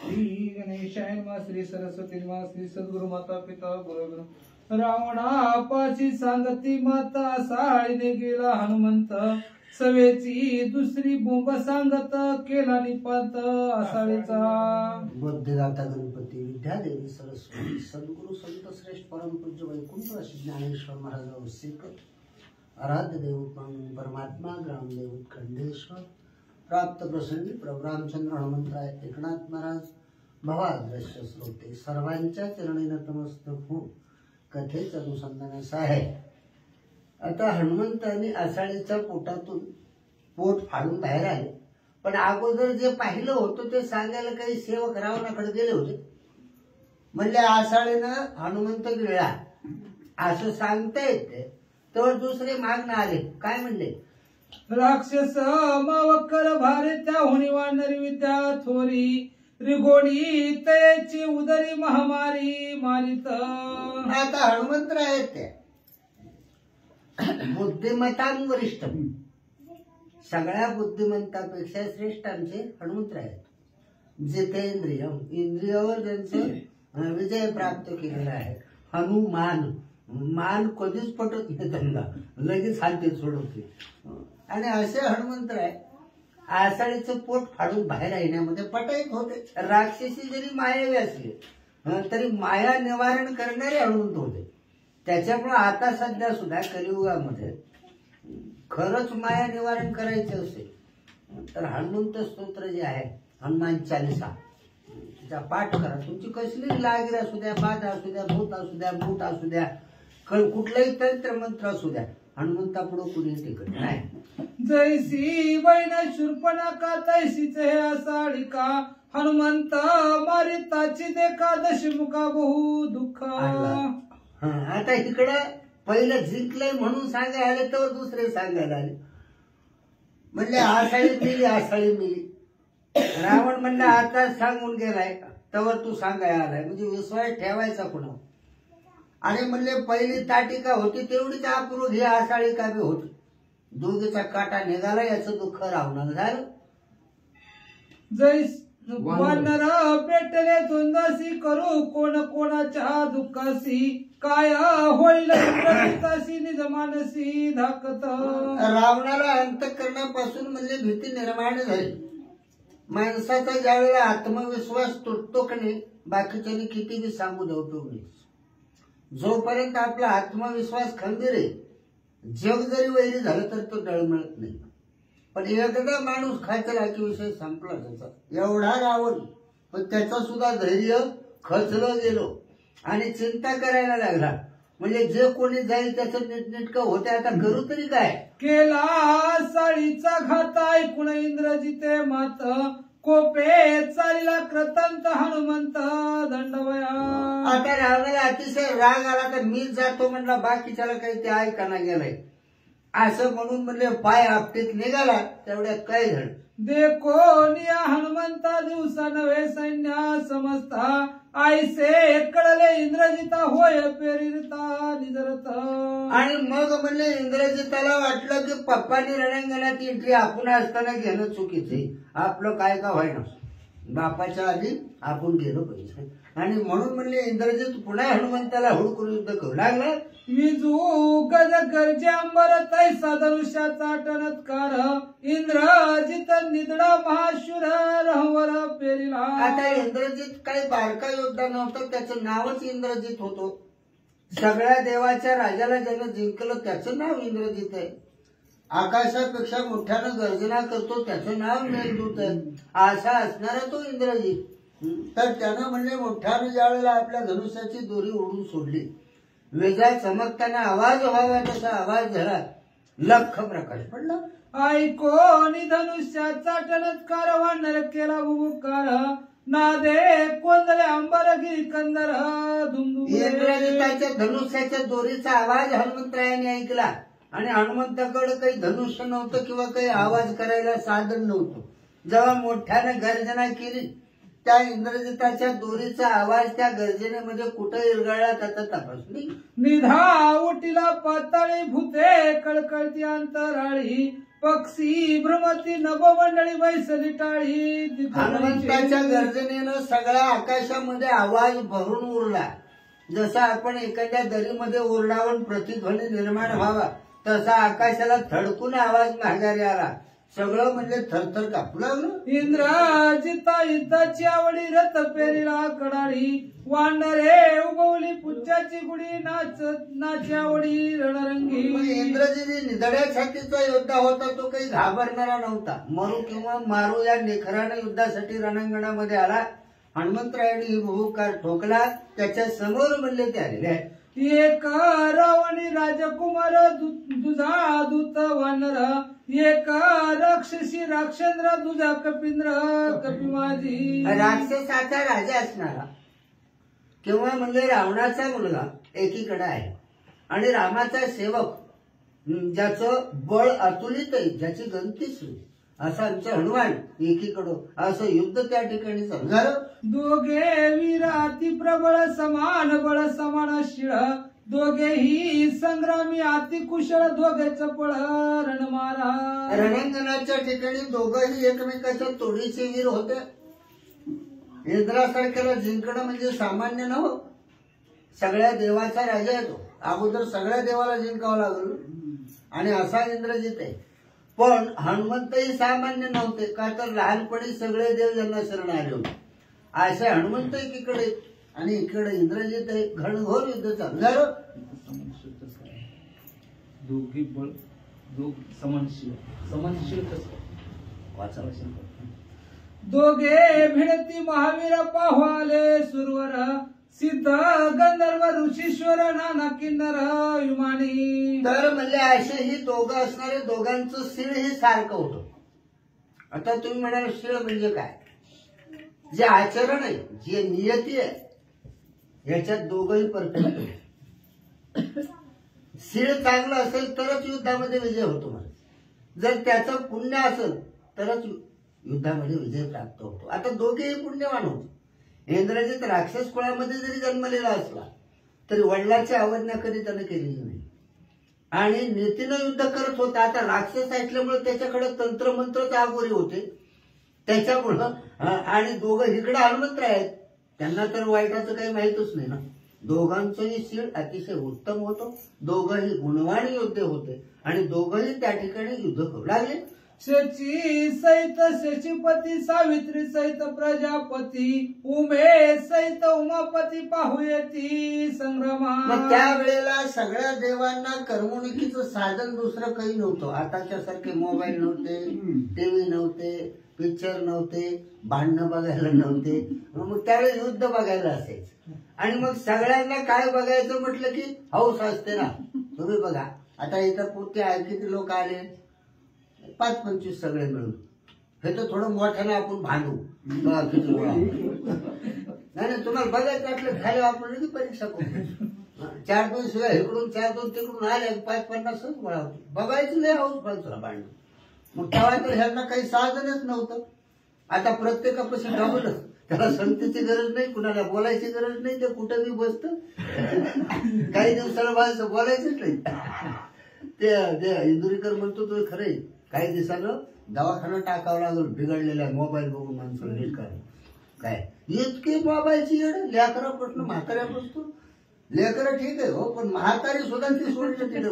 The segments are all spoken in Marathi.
श्री गणेशाय नमः श्री सरस्वती नमः श्री सद्गुरु माता पिता गुरु रावणापाशी सांगती माता साळीने गेला हनुमंत सवेची दुसरी बोंब सांगत केला निपात आसाळीचा बुद्धिदाता गणपती विद्यादेवी सरस्वती सद्गुरु संत श्रेष्ठ परमपूज्य वैकुंठ ज्ञानेश्वर महाराज वसिक आराध्य देव परमात्मा ग्रामदेव खंडेश्वर प्राप्त प्रसंगी प्रभू रामचंद्र हनुमंतराय एकनाथ महाराज भवादृश्य श्रोते सर्वांच्या चरणी नतमस्तक होऊन कथेचं अनुसंधान असं आहे। आता हनुमंतांनी आषाढीच्या पोटातून पोट फाडून बाहेर आले, पण अगोदर जे पाहिलं होतं ते सांगायला काही सेवक रावणाकडे गेले होते। म्हणले आषाढीनं हनुमंत गिळला असं सांगता येते, तर दुसरे मागणं आले, काय म्हणले? राक्षस मावकर भारी त्या हुणी वानरी विद्या थोरी रिगोणी तयची उदरी महामारी मारित। आता हनुमंतराय आहेत ते बुद्धिमतांवरिष्ठ, सगळ्या बुद्धिमंतापेक्षा श्रेष्ठ आमचे हनुमंतराय आहेत। जितेंद्रिय इंद्रियावर त्यांचं विजय प्राप्त केलेला आहे। हनुमान मान कधीच पटत नाही त्यांना, लगेच हाती सोडवते। आणि असे हनुमंतराय आषाढीचं पोट फाडून बाहेर येण्यामध्ये पटाईत होते। राक्षसी जरी मायावी असली तरी माया निवारण करणारे हनुमंत होते। त्याच्यामुळे आता सध्या सुद्धा कलियुगामध्ये खरंच माया निवारण करायचे असेल तर हनुमंत स्तोत्र जे आहे हनुमान चालीसा त्याचा पाठ करा। तुमची कसली लागीर असू द्या, बाधा असू द्या, भूत असू द्या, भूत असू द्या, कुठलाही तंत्र मंत्र असू द्या, हनुमंतापुढे कुणी टिकत नाही। जैसी बैन शूर्पणखा तैसीच हे आषाढिका हनुमंत मारिताची देखा दशमुखा बहु दुःख। आता इकडं पहिलं जिंकलंय म्हणून सांगायला आले तर दुसरे सांगायला आले। म्हणले आषाढी मिली, आषाढी मिली। रावण म्हणलं आता सांगून गेलाय तवर तू सांगायला आलाय, म्हणजे विश्वास ठेवायचा कुणा। आणि म्हणले पहिली ताटिका होती तेवढीच अपूर्व ही आषाढिका बी होती, दोघीचा काटा निघाला, याचं दुःख रावणाला झालं। जैस वानर पेटले द्वंद्वासी करू कोण कोणाच्या दुःखासी काय होईल इंद्रजितासी निजमानसी धाकत। रावणाला अंतःकरणापासून म्हणजे भीती निर्माण झाली। माणसाचा ज्यावेळेला आत्मविश्वास तुटतो की नाही, बाकीच्यांनी किती बी सांगू द्या उपयोग नाही। जोपर्यंत आपला आत्मविश्वास खंबीर आहे, जग जरी वैरी झालं तर तो डळमळत नाही। पण एकदा माणूस खाचला की विषय संपला त्याचा। एवढा रावण, पण त्याचं सुद्धा धैर्य खचलं गेलो आणि चिंता करायला लागला। म्हणजे जे कोणी जाईल त्याचं नीटनेटकं होते, आता करू तरी काय? केला साळीचा घात ऐकून इंद्रजिते मात कोपे चालला कृतंत हनुमंत दंडवया। आता रावणाला अतिशय राग आला, तर मीच जातो म्हणला, बाकीच्याला काही ते ऐकाना गेलाय असं म्हणून म्हणले पाय आपटीत निघाला। तेवढ्यात काय झालं? देखो निया हनुमंता दिवसा नव्हे सैन्या समजता आईसे कळले इंद्रजिता होय पेरिता निजरत। आणि मग म्हणले इंद्रजिताला वाटलं की पप्पांनी रणांगणात एंट्री आपण असताना घेणं चुकीचे, आपलं काय का व्हायना, बापाच्या आधी आपण गेलो पाहिजे। आणि म्हणून म्हणले इंद्रजित पुन्हा हनुमंताला हुडकून युद्ध करू लागला। विजू गज गर्जे अंबर तैसा धनुष्याचा टणत्कार इंद्रजित निदडा महाशूर रहवर पेरिला। आता इंद्रजित काही बारका योद्धा नव्हता, त्याचं नावच इंद्रजित होतो। सगळ्या देवाच्या राजाला ज्यानं जिंकलं त्याचं नाव इंद्रजित आहे। आकाशापेक्षा मोठ्यानं गर्जना करतो त्याचं नाव मेघदूत आहे। असा असणारा तो इंद्रजित। तर त्यानं म्हणले मोठ्यानं ज्यावेळेला आपल्या धनुष्याची दोरी ओढून सोडली, वेजा चमकताना आवाज व्हावा तसा आवाज झाला, लख प्रकाश पडला। ऐको धनुष्याचा टणत्कार वानर केला भूकार नादे कोंदले अंबरगिरी कंदर धुमधुम। इंद्रजिताच्या धनुष्याच्या दोरीचा आवाज हनुमंतरायाने ऐकला आणि हनुमंताकडे काही धनुष्य नव्हतं किंवा काही आवाज करायला साधन नव्हतं। जेव्हा मोठ्याने गर्जना केली त्या इंद्रजिताच्या दोरीचा आवाज त्या गर्जनेमध्ये कुठे इरगळला त्याचा तपास नाही। निधा उटीला पाताळी भूते कळकळती अंतराळी पक्षी भ्रमती नभमंडळी बैसली टाळी हनुमंताच्या गर्जनेनं सगळ्या आकाशामध्ये आवाज भरून उरला. जसा आपण एखाद्या दरीमध्ये ओरडावून प्रतिध्वनी निर्माण व्हावा तसा आकाशाला थडकून आवाज माघारी आला. सगळं म्हणजे थरथर कापू लागलं. इंद्राजिता युद्धाची आवडी रथ पेरीला कडाळी वानरे उगवली पुच्च्याची गुढी नाच आवडी रणरंगी. इंद्रजी निधड्या छातीचा योद्धा होता. तो काही घाबरणारा नव्हता. मरू किंवा मारू या निखराने युद्धासाठी रणांगणामध्ये आला. हनुमंतरायांनी ही भूकार ठोकला. त्याच्या समोर म्हणले ते आलेले आहे. एक रावणी राजकुमार दुधा दूत वानर एक राक्षसी राक्षेंद्र दुजा कपिंद्र कपी माझी. राक्षसाचा राजा असणारा किंवा म्हणजे रावणाचा मुलगा एकीकडे आहे आणि रामाचा सेवक ज्याचं बळ अतुलित आहे, ज्याची गंतीच नाही, असा आमचं हनुमान एकीकडं. असं युद्ध त्या ठिकाणी झालं. दोघे वीर अति प्रबळ समान बळ समान शिळ दोघेही संग्रामी अति कुशळ दोघे चपळ रणमारा. रणांगणाच्या ठिकाणी दोघंही एकमेकाच्या तोडीचे वीर होते. इंद्रासारख्याला जिंकणं म्हणजे सामान्य नव्हतं. सगळ्या देवाचा राजा आहे तो. अगोदर सगळ्या देवाला जिंकावं लागलं आणि असा इंद्रजित आहे. पण हनुमंतही सामान्य नव्हते. का तर लहानपणी सगळे देव ज्यांना शरण आले होते. असे हनुमंत एकीकडे आणि इकडे इंद्रजित आहे. घनघोर युद्ध चालू झालं. दोघी बळ समनशील दोघे भिडती महावीर पाहवाले सुरवर सिद्ध गंधर्व ऋषीश्वर नाना किन्नर विमानी. तर म्हणजे असे ही दोघं असणारे दोघांचं शिळ हे सारखं होतं. आता तुम्ही म्हणाल शिळ म्हणजे काय? जे आचरण आहे, जे नियती आहे, याच्यात दोघंही परफेक्ट आहे. शिळ चांगलं असेल तरच युद्धामध्ये विजय होतो. मला जर त्याचं पुण्य असेल तरच युद्धामध्ये विजय प्राप्त होतो. आता दोघेही पुण्यवान होते. इंद्रजित राक्षस कुळामध्ये जरी जन्मलेला असला तरी वडिलांची अवज्ञा कधी त्यानं केलेली नाही आणि नीतीनं युद्ध करत होता. आता राक्षस ऐकल्यामुळे त्याच्याकडे तंत्रमंत्रच आगोरी होते. त्याच्यामुळं आणि दोघं इकडे हनुमंत आहेत. त्यांना तर वाईटाचं काही माहीतच नाही ना. दोघांचंही शिळ अतिशय उत्तम होतं. दोघंही गुणवान योद्धे होते आणि दोघंही त्या ठिकाणी युद्ध करू लागले. शची सहित शशीपती सावित्री सहित प्रजापती उमेश सहित उमापती पाहू येती संग्रामा. मग त्यावेळेला सगळ्या देवांना करमणुकीचं साधन दुसरं काही नव्हतं. आताच्या सारखे मोबाईल नव्हते, टीव्ही नव्हते, पिक्चर नव्हते, भांडणं बघायला नव्हते. मग त्यावेळेस युद्ध बघायला असायचं आणि मग सगळ्यांना काय बघायचं म्हटलं की हौस असते ना. तुम्ही बघा आता इथं पुढे आहे किती लोक आले, 5-25 सगळे मिळून. हे तर थोडं मोठ्यानं आपण भांडू. किती गोळा नाही तुम्हाला बघायचं असलं खाली आपण किती परीक्षा करू. 4-2 शिवाय इकडून 4-2 तिकडून आले 5-50 गोळा होते. बघायचं नाही हौस तुला भांडणं. मग तेव्हा तर ह्यांना काही साधनच नव्हतं. आता प्रत्येकापासून डावलं. त्याला संगतीची गरज नाही, कुणाला बोलायची गरज नाही. ते कुठंही बसतं. काही दिवसाला माणसं बोलायचंच नाही. ते इंदुरीकर म्हणतो तो खरंय. काही दिवसानं दवाखाना टाकावं लागल बिघडलेला मोबाईल बघून माणसाला नीट करायला. काय इतकी मोबाईलची येड. लेकरापासून म्हाताऱ्यापासून. लेकरं ठीक आहे हो, पण म्हातारी सुद्धा ती सोडली तिथे.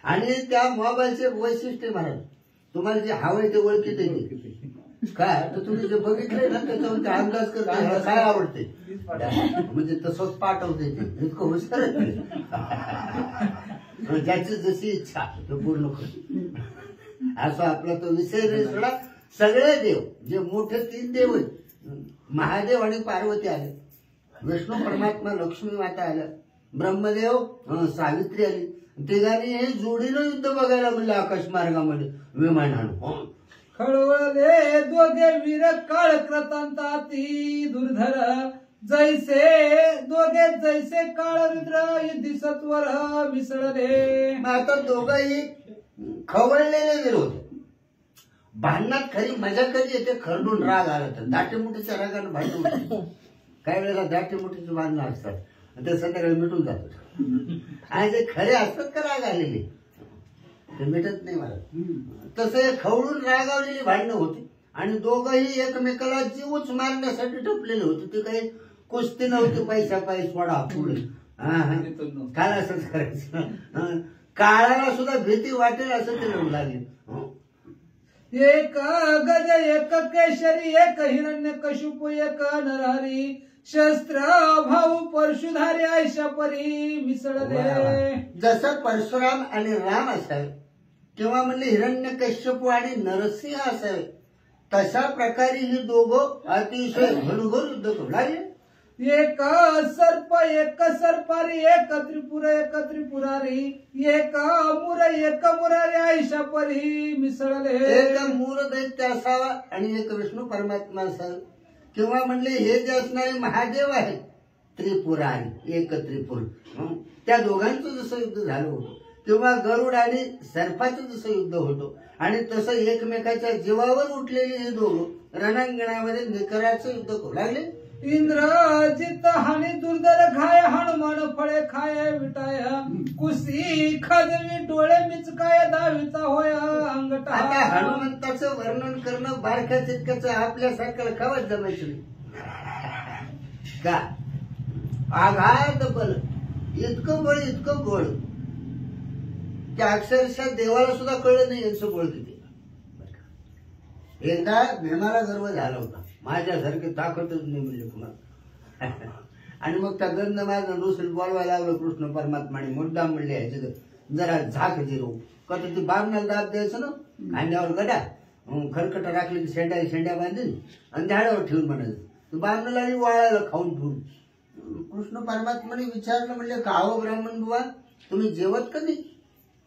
आणि त्या मोबाईलचे वैशिष्ट्य महाराज तुम्हाला जे हवंय ते ओळखीत येते काय. तर तुम्ही जे बघितलंय ना त्याच्यावर अंदाज करता काय आवडते म्हणजे तसंच पाठवते. ते इतकं हुशार ज्याची जशी इच्छा तो पूर्ण करतो. असा आपला तो विषय नाही सोडा. सगळे देव जे मोठे 3 देव आहेत, महादेव आणि पार्वती आले, विष्णू परमात्मा लक्ष्मी माता आल्या, ब्रह्मदेव सावित्री आली. तिघांनी हे जोडीनं युद्ध बघायला म्हणलं आकाश मार्गामध्ये विमान आणून. खळवळे दोघे वीर काळ क्रतांताती दुर्धर जैसे दोघे जैसे काळ रुद्र युद्धी सत्वर मिसळले. आता दोघंही खवळलेले वीर होते. भांडणात खरी मजा कधी येते खरडून राग आला तर. दाटीमुठीच्या रागानं भांडण. काही वेळेला दाटीमुठीची भांडणं असतात ते संध्याकाळी मिटून जातात. आणि जे खरे असतात का राग आलेले ते मिटत नाही मला. तसं खवळून रागावलेली भांडणं होती आणि दोघंही एकमेकाला जीवच मारण्यासाठी टपलेले होते. ते काही कुस्ती नव्हती पैसा पायी सोडा पुढे. काय असंच करायचं. काळाला सुद्धा भीती वाटेल असं ते लढू लागले. एक गज एक केशरी एक हिरण्य कशुप एक नरहरी शस्त्र भाऊ परशुधारी आयशा परी मिसळले. जसं परशुराम आणि राम असावे किंवा म्हणले हिरण्य कश्यप आणि नरसिंह असावे तशा प्रकारे ही दोघं अतिशय घनघोर युद्ध करू लागले. एक सर्प एक सर्पारी एक त्रिपुरारी एक मुरारी आयशा परी मिसळले. एक मूर दैत्य असावा आणि एक विष्णू परमात्मा असावा किंवा म्हणले हे जे असणारे महादेव आहे त्रिपुरारी एक त्रिपुर त्या दोघांचं जसं युद्ध झालं होतं किंवा गरुड आणि सर्पाचं जसं युद्ध होतं आणि तसं एकमेकाच्या जीवावर उठलेली हे दोघं रणांगणामध्ये निकराचं युद्ध करू लागले. इंद्रजित हानी दुर्धर खाय हनुमान फळे खाय विटाय कुशी खाजवी डोळे मिचकाय दाविता होय अंगठा. आता हनुमंताचं वर्णन करणं बारक्या चितक्याचं आपल्यासारख्याला कवच जमायचं नाही का. आघात बल इतकं बळ की अक्षरशः देवाला सुद्धा कळलं नाही यांचं बळ किती. एकदा भीमाला गर्व झाला होता माझ्यासारखी ताकदच नाही म्हणजे कुणाला. आणि मग त्या गंधमार्ग दुसरी बोलवायला लागलो कृष्ण परमात्माने मुद्दाम म्हणले ह्याचे जरा झाक जिरो कधी ती बामणाला दाब द्यायचं ना खांद्यावर गडा खरकट राखली की शेंड्या बांधून आणि झाडावर ठेवून म्हणायचं बामणाला वाळायला खाऊन ठेवून. कृष्ण परमात्माने विचारलं म्हणले का हो ब्राह्मण बुवा तुम्ही जेवत कधी.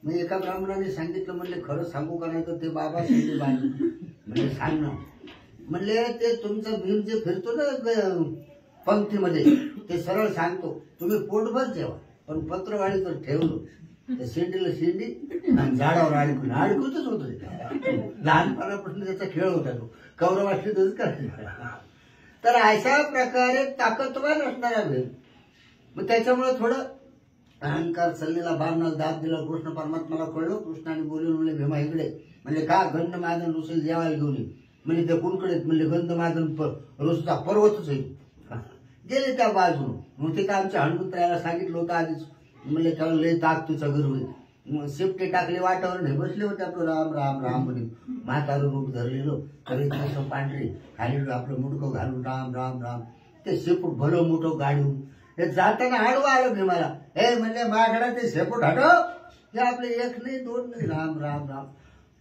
मग एका ब्राह्मणाने सांगितलं म्हणले खरं सांगू का नाही तर ते बाबा शेंडी बांधून म्हणजे सांग ना. म्हणले ते तुमचं भीम जे फिरतो ना पंक्तीमध्ये ते सरळ सांगतो तुम्ही पोटभर जेवा पण पत्रवाडी तर ठेवलो त्या शेंडीला शेंडी आणि झाडावर अडकूतच होतो. लहानपणापासून त्याचा खेळ होता तो कौरवाशी तसंच करायचा. तर अशा प्रकारे ताकदवान असणारा भीम मग त्याच्यामुळे थोडं अहंकार चाललेला बामणाला दाब दिला. कृष्ण परमात्माला कळलं. कृष्णाने बोलून म्हणले भीमा इकडे म्हणजे का गंध मादन रुसेल जेवायला घेऊन ये म्हणजे त्या कुणकडे म्हणले गंध मादन रुसचा पर्वतच आहे. गेले त्या बाजून मग ते आमच्या हनुमंतरायाला सांगितलं होतं आधीच म्हणले त्याला लय ताक तुझा गर्व आहे. शेपटे टाकले वाटावर नाही बसले होते आपलं राम राम राम म्हणे म्हातारं रूप धरलेलो खरे कसं पांढरे खाली आपलं मुडकं घालून राम राम राम ते शेपूट भलं मोठं गाडून हे जाताना आडवं आलं भीमाला. हे म्हणले माझ्याकडे ते शेपूट हटव हे आपले एक नाही दोन नाही राम राम राम.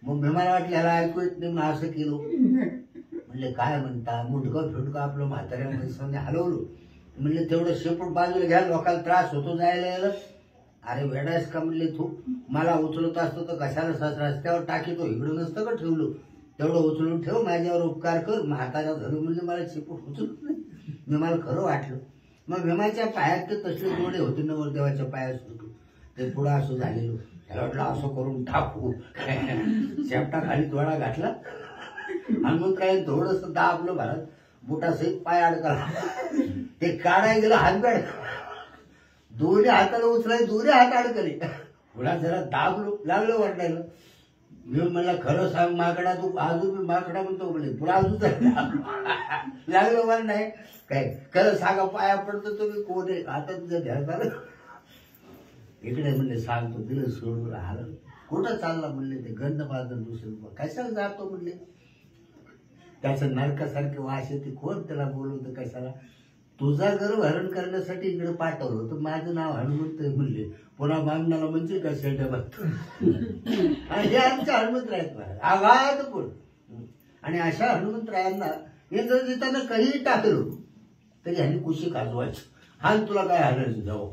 मग भीमाला वाटलं ह्याला ऐकू येत नाही म्हणून असं केलं. म्हणले काय म्हणता मुडकं फिटकं आपलं म्हाताऱ्यामध्ये समजा हलवलं. म्हणले तेवढं शेपूट बाजूला घ्या लोकांना त्रास होतो जायला यायला. अरे वेडायस का म्हणले तू मला उचलत असतो तर कशाला रस्त्यावर टाकीतो इकडं नसतं का ठेवलं तेवढं उचलून ठेव माझ्यावर उपकार कर. म्हातारा धरून म्हणले मला शेपूट उचलत नाही. भीमाला खरं वाटलं. मग भीमाच्या पायात ते तसले जोडे होते नवरदेवाच्या पायात होते ते पुढं असं झालेलं त्याला वाटलं असं करून टाकू शेपटा खाली थोडा घातला आणि मग काय थोडस दाबलं भारत बुटासहित पाय अडकला. ते काढायला गेलं हातबॅड दोन्ही हाताला उचलाय दोन्ही हात अडकले. पुढा जरा दाबलो लागलं वाटायला. मी म्हणला खरं सांग माकडा तू अजून मी माकडा म्हणतो म्हणजे पुढा अजून लागलं मला नाही काय खरं सांगा पाया पडतो तुम्ही कोण आहे आता तुझं ध्यान झालं इकडे म्हणले सांगतो दिलं सोडून राहिलं कुठं चालला म्हणले ते गंध बाजून दुसरं कशाला जातो म्हणले त्याचं नरकासारखे वास येते कोण त्याला बोलवतं कशाला. तुझा गर्व हरण करण्यासाठी इकडे पाठवलं होतं माझं नाव हनुमंत म्हणले पुन्हा बामणाला म्हणजे का शेंड्या बघतो हे आमच्या हनुमंतरायात आवाज कोण. आणि अशा हनुमंतरायांना इंद्रजितानं काही टाकलं तरी ह्याने कुशी खाजवायचं हान तुला काय हाणायचं जाऊ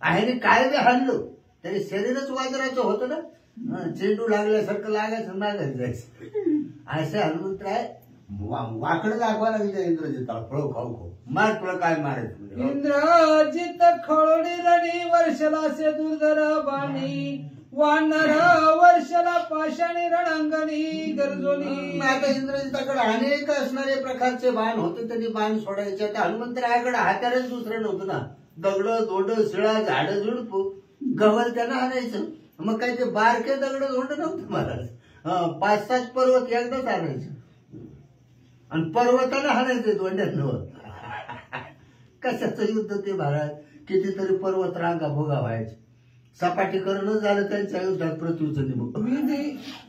ह्याने काय बी हाणलं तरी शरीरच वाजरायचं होतं ना चेंडू लागल्यासारखं लागायचं मागायचं जायचं. असे हनुमंतराय वाकडं दाखवा लागली इंद्रजिताला फळ खाऊ खाऊ मार तुला काय मारायचं. इंद्रजित खळोडी रणी वर्षला से दुर्धर बाणी वानर वर्षला पाषाणी रणांगणी गरजोनी. आता इंद्रजिताकडे अनेक असणारे प्रकारचे बाण होते त्यांनी बाण सोडायचे. आता हनुमंतरायाकडे हात्यारच दुसरं नव्हतं ना दगड दोड शिळा झाडं झुडप गवल त्यांना आणायचं मग काय ते बारके दगड धोंड नव्हतं महाराज. 5-7 पर्वत एकदाच आणायचे आणि पर्वताला हाणायचे दोंड्यांवर. कशाचं युद्ध ते महाराज. कितीतरी पर्वत रांगा भोगा व्हायचे. सपाटीकरण झालं त्यांच्या युद्धात पृथ्वीचं निमक.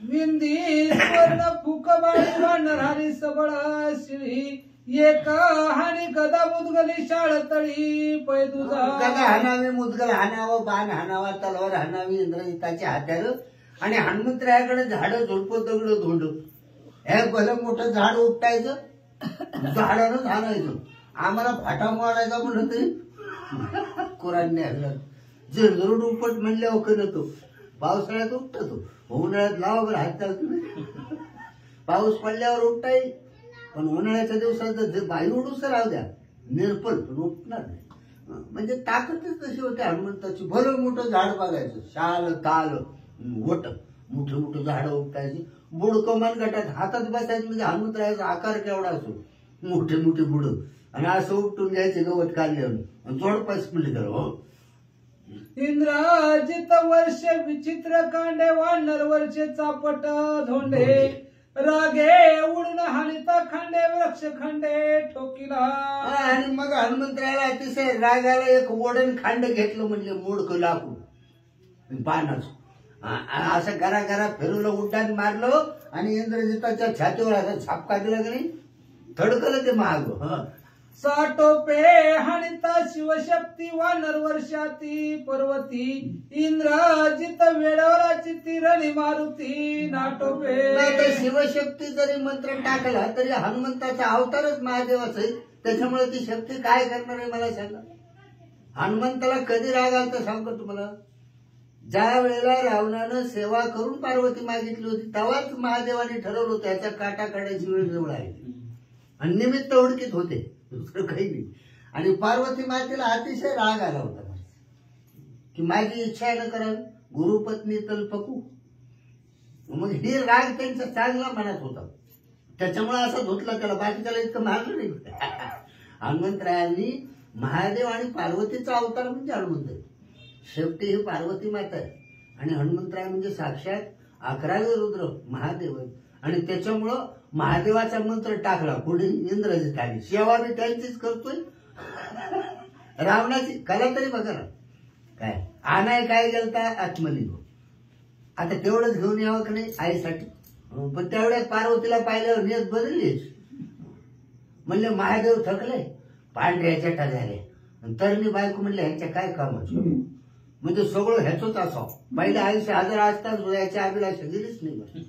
विंदी स्वर्ण फुकबाळी वानरारी सबळ शिळी एक हानी गदा मुदगली शाळ तळी पैदुजा. गदा हाणावी, मुदगल हाणावं, बाण हाणावा, तलवार हाणावी, इंद्रजिताचे हत्यार आणि हनुमंतरायाकडे झाडं झुडपं दगड धोंड. हे भलं मोठं झाड उपटायचं, झाडानंच हाणायचं. आम्हाला फाटा मारायचा म्हणलं तरी कुरांनी हल्ला. झुरझुरून उपट म्हणल्यावर करतो. पावसाळ्यात उपटतो, उन्हाळ्यात लावा बरं हात चालतो. पाऊस पडल्यावर उपटा येईल, पण उन्हाळ्याच्या दिवसात वायू उडूस राहू द्या, निर्पल उपटणार नाही. म्हणजे ताकदच तशी होती हनुमंताची. भलं मोठं झाड बघायचं, शाल ताल वट, मोठं मोठं झाड उपटायची. बुडकं मनगटात हातात बसायचं. म्हणजे हनुमंतरायाचा आकार केवढा असो, मोठे मोठे बुड, आणि असं उपटून घ्यायचे गवत काढल्यावर जोडपास म्हणले तर. हो इंद्राजित वर्ष विचित्र कांडे वानर वर्षे चापट धोंडे रागे उडून हानिता खांडे वृक्ष खंडे ठोकिला. आणि मग हनुमंतरायाला अतिशय रागाला एक ओढण खांड घेतलं. म्हणजे मोडकं लाकूड पानाचं असं घरा घरा फिरवलं, उड्डाण मारलं आणि इंद्रजिताच्या छातीवर असा छापका दिला की नाही, थडकलं ते महाग. साटोपे हानिता शिवशक्ती वानर वर्षाती पर्वती इंद्रजित वेळवराची तिरणी मारुती नाटोपे. शिवशक्ती जरी मंत्र टाकला तरी हनुमंताचा अवतारच महादेवाचा आहे. त्याच्यामुळे ती शक्ती काय करणार आहे मला सांगा. हनुमंताला कधी राग आला तर सांगतो तुम्हाला. ज्या वेळेला रावणानं सेवा करून पार्वती मागितली होती तेव्हाच महादेवाने ठरवलं त्याच्या काटा काढायची वेळ जवळ आहे आणि निमित्त ओळखीत होते, दुसरं काही नाही. आणि पार्वती मातेला अतिशय राग आला होता की माझी इच्छा आहे न करावी, गुरुपत्नी तल्पकू. मग ही राग त्यांचा चांगला मनात होता, त्याच्यामुळे असं धुतला त्याला. बाकी त्याला इतकं मारलं नाही. हनुमंतरायांनी महादेव आणि पार्वतीचा अवतार म्हणजे हनुमंत. शेवटी ही पार्वती माता आहे आणि हनुमंतराय म्हणजे साक्षात 11वे रुद्र महादेव आहे. आणि त्याच्यामुळं महादेवाचा मंत्र टाकला पुढे इंद्रजिताने. सेवा मी त्यांचीच करतोय. रावणाची कला तरी बघा ना, काय आणाय काय गेलता आत्मलिंग. आता तेवढंच घेऊन यावं की नाही आईसाठी. पण तेवढ्यात पार्वतीला पाहिल्यावर नियत बदललीच. म्हणले महादेव थकले, पांढऱ्या चटा झाले. तरणी बायको म्हणले ह्यांच्या काय कामाचं, म्हणजे सगळं ह्याचंच असावं. पहिले आयुष्य 1000 असतात याच्या अभिलाषा गेलीच नाही.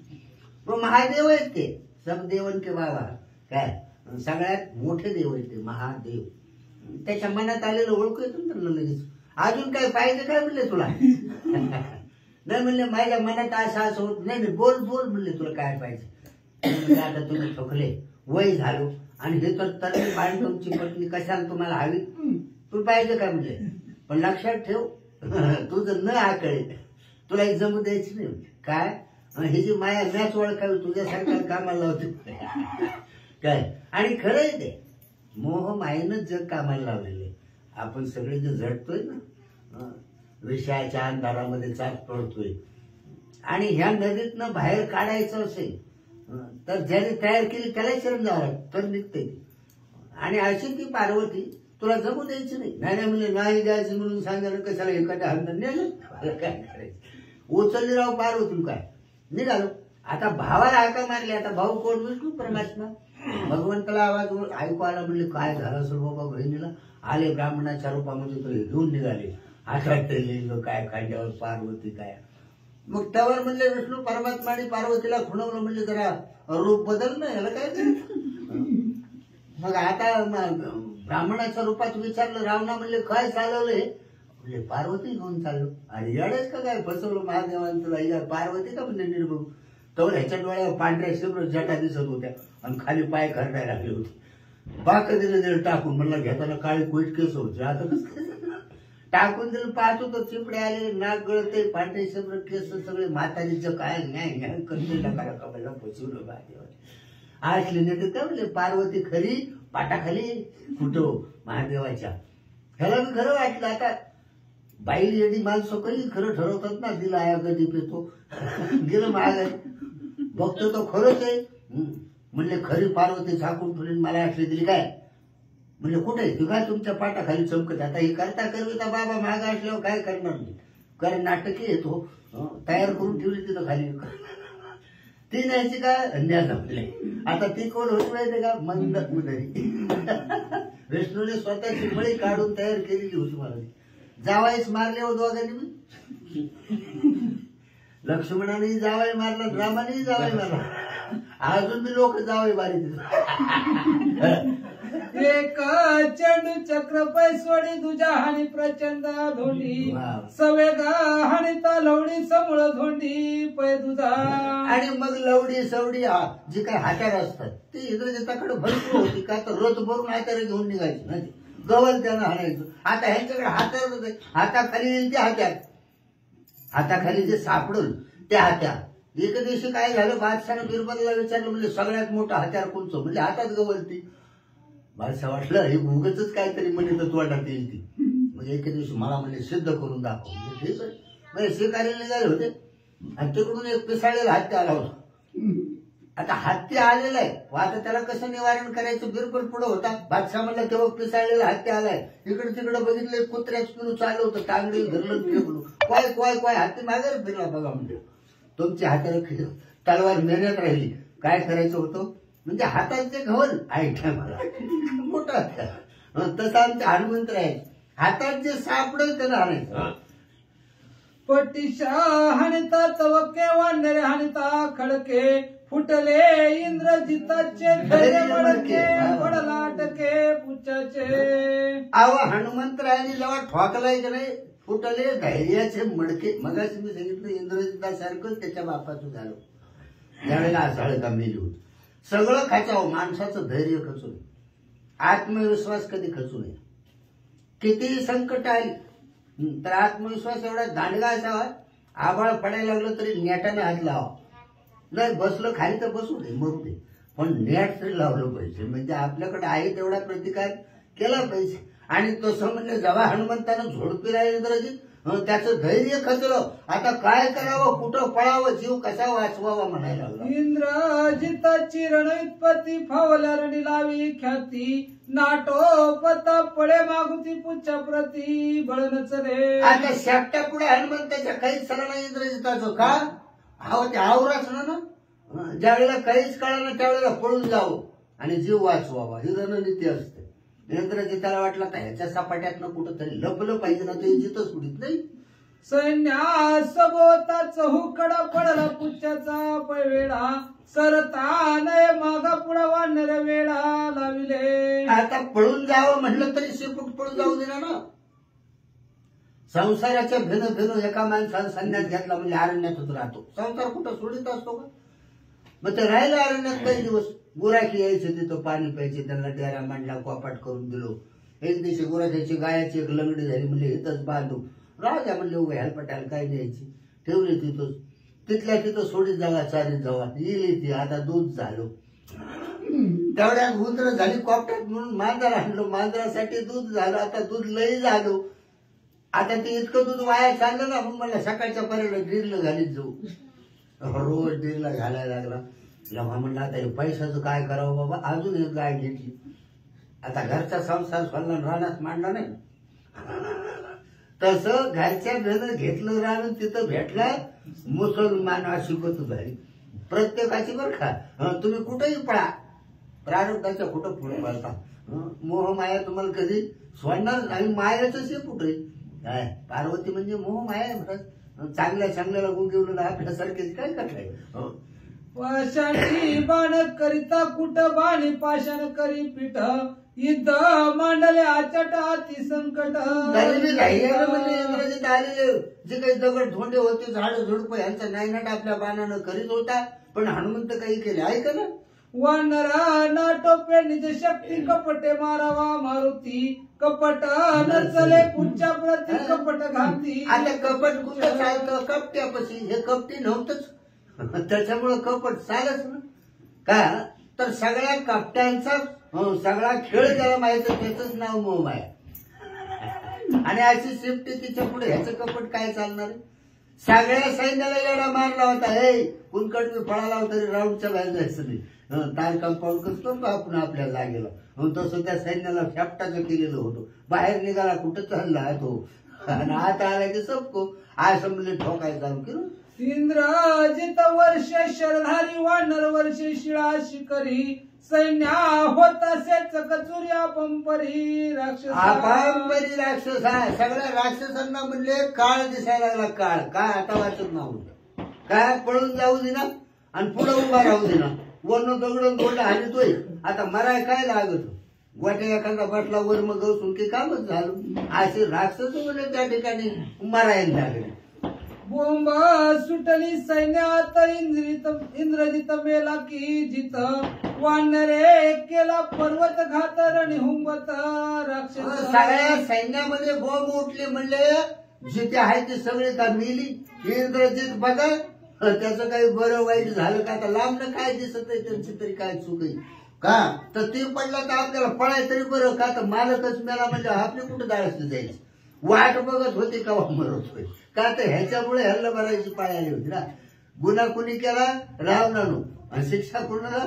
पण महादेव आहेत ते, सब देवन के बाबा. काय सगळ्यात मोठे देव आहेत ते महादेव. त्याच्या मनात आलेलं ओळखू येतो त्यांना लगेच. अजून काय पाहिजे काय म्हणले तुला. नाही म्हणले माझ्या मनात असं होत नाही. बोल बोल म्हणले तुला काय पाहिजे. आता तुम्ही थकले, वय झालो आणि हे तर तरी बाण तुमची पत्नी कशाला तुम्हाला हवी, तुला पाहिजे काय म्हणले. पण लक्षात ठेव तुझं न आकळे तुला एक जमू द्यायची नाही. काय ही जी माया मॅच ओळखावी तुझ्यासारख्या कामाला होती काय. आणि खरंय ते मोह मायेनच जग कामाला लावलेले. आपण सगळे जे झटतोय ना विषयाच्या अंधारामध्ये चाक पडतोय आणि ह्या नदीतनं बाहेर काढायचं असेल तर ज्याने तयार केली त्याला शरण जावं तर निघते. आणि अशी ती पार्वती तुला जमू द्यायची नाही. नाही म्हणजे नाही द्यायचं म्हणून सांगायला कशाला एखाद्या हातात नेलं काय करायचं. उचलली राव पार्वती काय निघालो. आता भावाला हाका मारली. आता भाऊ कोण विष्णू परमात्मा. भगवंताला आवाज ऐकू आला. म्हणले काय झालं असेल बाबा बहिणीला. आले ब्राह्मणाच्या रूपामध्ये तो घेऊन निघाले. हातात लिंग काय खांद्यावर पार्वती काय. मग त्यावर म्हणले विष्णू परमात्मा आणि पार्वतीला खुणवलं. म्हणले जरा रूप बदल ना याला काय. मग आता ब्राह्मणाच्या रूपात विचारलं. रावणा म्हणले काय चालवलंय. म्हणजे पार्वती घेऊन चाललो. अरे येडेच का काय फसवलं महादेवानं तुला. पार्वती का म्हणजे निर्भव. तर ह्याच्या डोळ्यावर पांढऱ्या शिब्र जटा दिसत होत्या आणि खाली पाय खरडायला लागले होते. बाक दिलं टाकून. म्हणलं घेताना काळी कोईट केस होते. आता टाकून दिलं पाहतो तर चिपडे आले, नाक गळते, पांढरे शिब्र केस सगळे. म्हातारीचं काय न्याय करते टाकायला कपायला फसवलं महादेवाने. असले नाही तर काय म्हणले पार्वती खरी पाटाखाली कुठं महादेवाच्या. ह्याला मी खरं वाटलं. आता बाईल येडी माणसं कधी खरं ठरवतात ना, दिला आया कधी पेतो गेलं महाग आहे, बघतो तो खरंच आहे. म्हणले खरी पार्वती झाकून ठेवली मला आठली दिली काय? म्हणजे कुठे तू काय तुमच्या पाटाखाली चमकत. आता ही करता करविता बाबा महाग असल्यावर काय करणार नाही, कारण नाटकी येतो तयार करून ठेवली तिथं खाली. ती न्यायची का अंध्या जमले. आता ती कोण होती माहिती का? मंद उदरी. विष्णूने स्वतःची बळी काढून तयार केलेली होती मला. जावाईच मारले हो दोघांनी. लक्ष्मणानेही जावाई मारला, रामानेही जावाई मारला, अजून बी लोक जावाई मारी. एक चंडू चक्र पैसवडी तुझ्या हानी प्रचंड धोंडी सवेगा हानी लवडी समूळ धोंडी पै तुझा. आणि मग लवडी सवडी जी काही हात्यार असतात ती इंद्रजिताकडे भरपूर होती. का तर रथ भरून हात्यार घेऊन निघायची ना, गवल त्यानं हाणायचं. आता ह्यांच्याकडे हात्यार होते, हाताखाली येईल ते हात्यार, हाताखाली जे सापडल ते हात्यार. एक दिवशी काय झालं, बादशाहनं बिरबलला विचारलं, म्हणजे सगळ्यात मोठं हत्यार कोणचं? म्हणजे हातात गवलती. बादशाह वाटलं हे उगच काहीतरी म्हणजे तोंडात येईल ती. म्हणजे एके दिवशी मला म्हणजे सिद्ध करून दाखव. ठीक आहे, म्हणजे शिकारीला निघाले होते आणि तिकडून एक पिसाळलेला हत्ती आला होता. आता हत्ती आलेला आहे, आता त्याला कसं निवारण करायचं? बिरबल पुढे होता. बादशाह म्हणला तेव्हा पिसाळलेला हत्ती आलाय. इकडे तिकडे बघितलं, कुत्र्याच पिलू चालू होतं, तांगडी धरलं फेकलो, काय काय काय हत्ती मागे फिरला. बघा म्हणजे तुमची हाताला तलवार मेहनत राहिली, काय करायचं होतं? म्हणजे हाताचे घवल ऐका मला मोठा हत्यार. तसं आमचे हनुमंत आहे, हातात जे सापडेल त्याला आणायचं. पटिशा हानिता तवके वानरे हानिता खडके फुटले इंद्रजिताचे धैर्य मडके पडलाटके पुच्छाचे. आवा हनुमंतरायांनी जेव्हा ठोकलाय की नाही, फुटले धैर्याचे मडके. मगाशी मी सांगितलं इंद्रजितासारखं त्याच्या बापाचं झालं. त्यावेळेला आसाळ का मेली होती. सगळं खचावं, माणसाचं धैर्य खचू नये, आत्मविश्वास कधी खचू नये. कितीही संकट आली तर आत्मविश्वास एवढा दांडगा असावा, आभाळ पडायला लागलं तरी नेटाने हात लावा. नाही बसलं खाली तर बसू दे, मरू दे, पण नेट तरी लावलं पाहिजे. म्हणजे आपल्याकडे आहे तेवढा प्रतिकार केला पाहिजे. आणि तसं म्हणजे जेव्हा हनुमंतानं झोडपी राहील इंद्रजित, त्याचं धैर्य खचलं. आता काय करावं, कुठं पळावं, जीव कसा वाचवावा म्हणायला लागला. इंद्रजिताची रणोत्पत्ती फावल्या रणी लावी ख्याती नाटो पता पळे मागुती पुच्छा प्रती बळनच रे. आता शेपट्या पुढे हनुमंताच्या काहीच सरा नाही इंद्रजिताचं. का? ते आवराच ना, ज्या वेळेला काहीच कळलं ना त्यावेळेला पळून जावं आणि जीव वाचवावा, ही रणनीती असते. इंद्रजिताला वाटलं तर ह्याच्या सपाट्यातनं कुठंतरी लपलं पाहिजे ना, ते जिथं सुडीत नाही. सैन्या सभोवताच हुकडा पडला पुच्छाचा पैवेळा सरता नय मागा पुढा वानर वेळा लाविले. आता पळून जावं म्हणलं तरी शेपूट पळून जाऊ दिला ना. संसाराच्या भेन भेन एका माणसानं संन्यास घेतला म्हणजे अरण्यातच राहतो. संसार कुठं सोडित असतो का? मग ते राहिलं अरण्यात काही दिवस. गुराखी यायचे, तिथं पाणी प्यायचे, त्यांना डेरा मांडला, कॉपाट करून दिलो. एक दिवशी गुराख्याची गायाची एक लंगडी झाली, म्हणजे इथंच बांधू राहू द्या म्हणले, उभे हेलपटायला काही न्यायची, ठेवली तिथंच. तिथल्या तिथं सोडीत जावा, चारीत जावा, येईल ती. आता दूध झालो, तेवढ्यात उंदर झाली कॉपट्यात म्हणून मांजर आणलो, मांजरासाठी दूध झालं. आता दूध लई झालो. आता ते इतकं दूध वाया चाललं ना, मग मला सकाळच्या पर्यंत ड्रिलला घालीत जाऊ. रोज ड्रिलला घालायला लागला. जेव्हा म्हणलं आता हे पैशाचं काय करावं बाबा, अजून एक गाय घेतली. आता घरचा संसार सोडला, रानात मांडला नाही. तसं घरच्या घरं घेतलं राहून तिथं भेटला मुसलमान अशी गत झाली प्रत्येकाची. बरं का, तुम्ही कुठेही पळा, प्रारब्धाच्या कुठं पुढे पळता. मोह माया तुम्हाला कधी सोडणार. आणि मायाचं शेपूट आहे काय, पार्वती म्हणजे मोह माया आहे. चांगल्या चांगल्याला गुंगिवलेला आपल्यासारखेच काय करताय. पाषाणी बाण करिता कुट बाणी पाषाण करी पीठ युद्ध मांडले आचट अति संकट. म्हणजे इंग्रजीत आलेले जे काही दगड धोंडे होते, झाड झुडप यांचा नायनाट आपल्या बाणानं करीत होता, पण हनुमंत काही केले ऐका ना. वानरा नाटोपे निज शक्ती कपटे मारावा मारुती कपट नचले पुच्छा प्रती कपट घाती. आता कपट कुठं चालतं? कपट्यापाशी. हे कपटी नव्हतंच, त्याच्यामुळं कपट चालच ना. का तर सगळ्या कपट्यांचा सगळा खेळ ज्याला माहिती त्याच नाव मोहमाया. आणि अशी शिफ्टी तिच्या पुढे ह्याचं कपट काय चालणार आहे? सगळ्या सैन्याला येडा मारला होता. हे कुणकड मी फळाला होता तरी राऊंडच्या बाहेर जायचं नाही. तार कंपाऊंड करतो का आपण आपल्या जागेला. तसं त्या सैन्याला शापटाचं केलेलं होतं. बाहेर निघाला कुठं चालला तो आणि आता आला की सबको असं म्हणजे ठोकाय चालू केलं. इंद्रजित वर्ष शरधारी वानर वर्ष शिळा शिकरी सैन्या होता सेच कचुर्या पंपरी राक्षस अपांबरी राक्षसा. सगळ्या राक्षसांना म्हणले काळ दिसायला लागला. काळ काय आता वाचत नव्हतं. काय पळून जाऊ देना आणि पुढे उभा राहू देना. वरण दगडून तोंड हाणतोय. आता मराय काय लागत. वाटे एखादा बसला वर मग गवसून की कामच झालं. असे राक्षस म्हणजे त्या ठिकाणी मरायला लागले. बोंब सुटली सैन्यात इंद्रजित मेला की जित वानरे केला पर्वत घात रणिहुंबत राक्षस. सगळ्या सैन्यामध्ये बोंब उठले. म्हणले जिथे आहे ते सगळे का मिली. इंद्रजित बघा त्याचं काही बरं वाईट झालं का. आता लांबनं काय दिसत आहे त्यांची तरी काय चूक आहे का. तर ते पडलं तर आपल्याला पळाय तरी बरं का. तर मालकच मेला म्हणजे आपली कुठं दाळसली जायची. वाट बघत होती का मरत होय का. तर ह्याच्यामुळे ह्याला भरायची पाळी आली होती ना. गुन्हा कुणी केला रावणानं आणि शिक्षा कुणाला.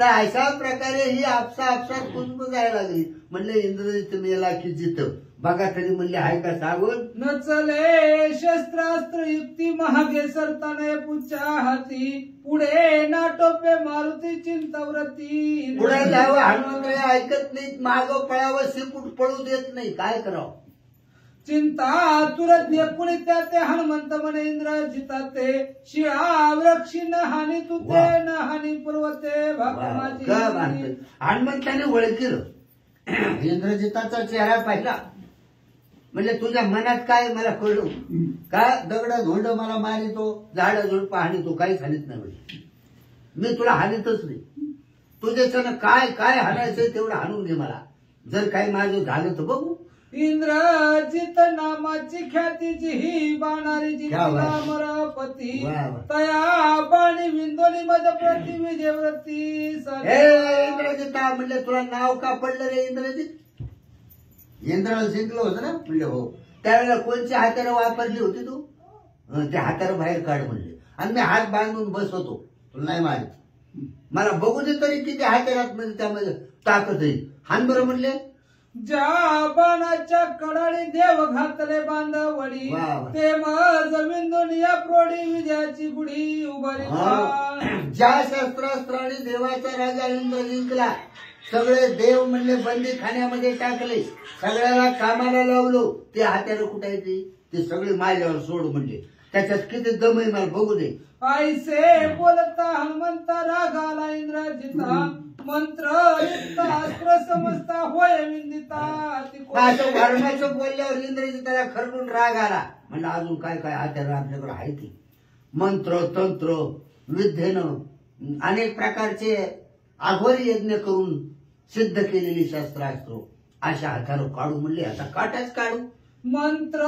तर अशा प्रकारे ही आपसात कुंभ जायला लागली. म्हणले इंद्रजित मेला की जित बघा तरी म्हणले आहे का सागून. नचले शस्त्रास्त्र युक्ती महागे सरताने पुच्या हाती पुढे नाटोपे मारुती चिंताव्रती. पुढे जावं हनुमंतराय ऐकत नाहीत. मागं पळावं शिपूट पळू देत नाही. काय करावं. चिंता तुरज्ञ कुणी त्या ते हनुमंत म्हणे इंद्रजिता ते शिळा वृक्षी न हानी तुते न हानी पर्वते भागमाजी. हनुमंताने ओळखलं. इंद्रजिताचा चेहरा पाहिला. म्हणजे तुझ्या मनात काय मला कळलं का. दगड धोंड मला मारितो झाड झुडपं हानितो काहीच हानीत नाही. मी तुला हानीतच नाही. तुझ्याच्यानं काय काय हाणायचंय तेवढं हाणून घे मला. जर काही माझं झालं तर बघू. इंद्रजित नामाची ख्यातीची ही बाणारी मरपती तया बाणी विंदोनी मज प्रति विजयव्रती. इंद्रजिता म्हणले तुला नाव का पडलं रे इंद्रजित. इंद्राला जिंकलं होतं ना. म्हणले हो. त्यावेळेला कोणची हातार वापरली होती तू. ते हातार बाहेर काढ म्हणले आणि मी हात बांधून बसवतो. तुला नाही माहित. मला बघू दे तरी किती हातारात म्हणजे त्यामध्ये ताकद आहे. हान बरं म्हणले. ज्या बाणाच्या कडाळी देव घातले बांधवडी ते मज विंदोनिया प्रोडी विजयाची गुढी उभारी. ज्या शस्त्रास्त्राने देवाचा राजा इंद्र जिंकला. सगळे देव म्हणले बंदी खाण्यामध्ये टाकले. सगळ्याला कामाला लावलो. ते हात्याला कुठायचे ते सगळे माझ्यावर सोड म्हणले. त्याच्यात किती दम आहे मला बघू दे. ऐसे बोलता हनुमंता रागाला इंद्रजिता मंत्र अस्त्र समजता होय विंदिता. असं वर्णाचं बोलल्यावर इंद्रजिताला खरडून राग आला. म्हणजे अजून काय काय हात्याला आपल्याकडे आहे ती. मंत्र तंत्र विद्येनं अनेक प्रकारचे आघोरी यज्ञ करून सिद्ध केलेली शस्त्रास्त्र अशा हातावर काढू म्हणले. आता काटाच काढू. मंत्र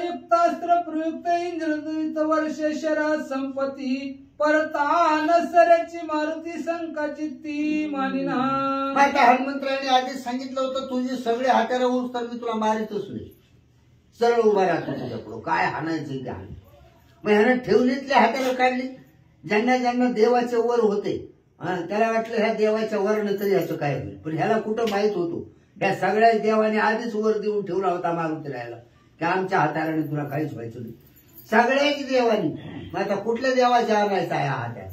युक्तास्त्र प्रयुक्त इंद्रजित वर्ष शरा संपत्ती परता नसऱ्याची मारुती संकाचित्ती मानिना. आता हनुमंतराने आधीच सांगितलं होतं तुझी सगळे हाताला उच तर मी तुला मारितच नाही. सरळ उभा राहतो तुझ्या पुढं. काय हाणायचं ते हाण. मग ह्यानं ठेवणीतल्या हाताला काढली. ज्यांना ज्यांना देवाचे वर होते त्याला वाटलं ह्या देवाच्या वरनं तरी याचं काय होईल. पण ह्याला कुठं माहित होतो या सगळ्या देवाने आधीच वर देऊन ठेवला होता मारुती राहायला की आमच्या हाताने तुला काहीच व्हायचं नाही. सगळ्याच देवानी. मग आता कुठल्या देवाच्या आणायचा आहे हात्या.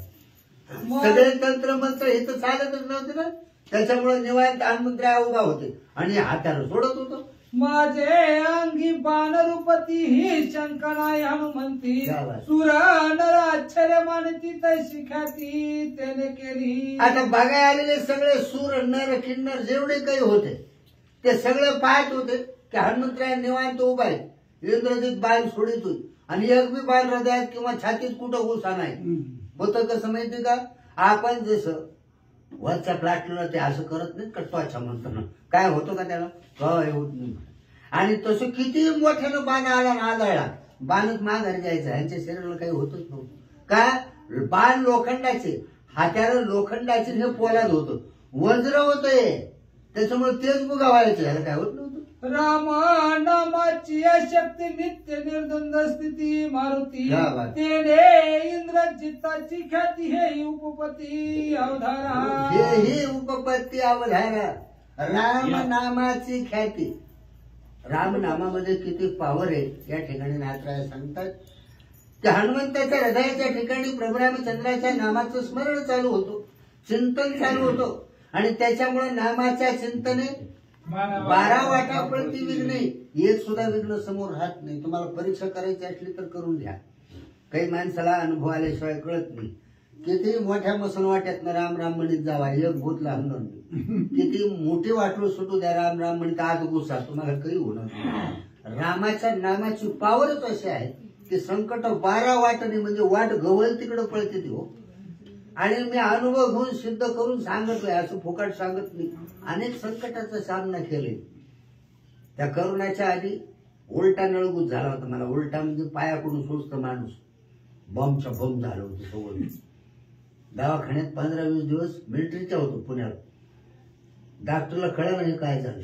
सगळे तंत्र मंत्र हे तर चालतच नव्हते ना. त्याच्यामुळे निवांत हनुमंतराय उभा होते आणि हाताला सोडत होतो. माझे अंगी बाणरूपती ही शंका नाही हनुमंती सुर नर आश्चर्य मानती तैशी ख्याती त्याने केली. आता बघाय आलेले सगळे सूर नर किन्नर जेवढे काही होते ते सगळे पाहत होते की हनुमंतराय निवांत उभा आहे. इंद्रजित बाण सोडितोय आणि एक बी बाण हृदयात किंवा छातीत कुठं घुसा नाही. होतं कसं माहिती का. आपण जसं वरच्या प्लॅटला ते असं करत नाही कटवाच्या म्हणताना काय होतं का त्याला काय होत नाही. आणि तसं किती मोठ्यानं बाण आला ना आदळला बाणच माघारी जायचं. ह्यांच्या शरीराला काही होतच नव्हतं. का बाण लोखंडाचे हात्याला लोखंडाचे हे पोलाद होतं वज्र होतंय त्याच्यामुळे तेच बुगा व्हायचं. ह्याला काय होत नव्हतं. राम नामाची शक्ती नित्य निर्द्वंद स्थिती मारुती क्या बात. तेने इंद्रजिताची ख्याती हे उपपती अवधारा हेही उपपत्ती अवधारा राम नामाची ख्याती. राम नामामध्ये किती पावर आहे या ठिकाणी नाथराय सांगतात. त्या हनुमंताच्या हृदयाच्या ठिकाणी प्रभू रामचंद्राच्या नामाचं स्मरण चालू होतो, चिंतन चालू होतो आणि त्याच्यामुळे नामाच्या चिंतने 12 वाटा प्रति विघ्न, एक सुद्धा विघ्न समोर राहत नाही. तुम्हाला परीक्षा करायची असली तर करून घ्या. काही माणसाला अनुभव आल्याशिवाय कळत नाही. किती मोठ्या मसनवाट्यातनं राम राम म्हणीत जावा, एक भूत लागणार नाही. किती मोठी वाटू सुटू द्या, राम राम म्हणीत आज गुस्सा, तुम्हाला काही होणार नाही. रामाच्या नामाची पावरच अशी आहे की संकट 12 वाटाने म्हणजे वाट गवल तिकडे पळते ती हो. आणि मी अनुभव घेऊन सिद्ध करून सांगतोय, असं फुकट सांगत नाही. अनेक संकटाचा सामना केले. त्या करोनाच्या आधी उलटा नळगूत झाला होता मला. उलटा म्हणजे पायाकडून सुस्त माणूस, बॉम्बच्या बॉम्ब झालं होतं सवय. दवाखान्यात 15-20 दिवस मिलिटरीच्या होतो पुण्याला. डॉक्टरला कळलं नाही काय झालं.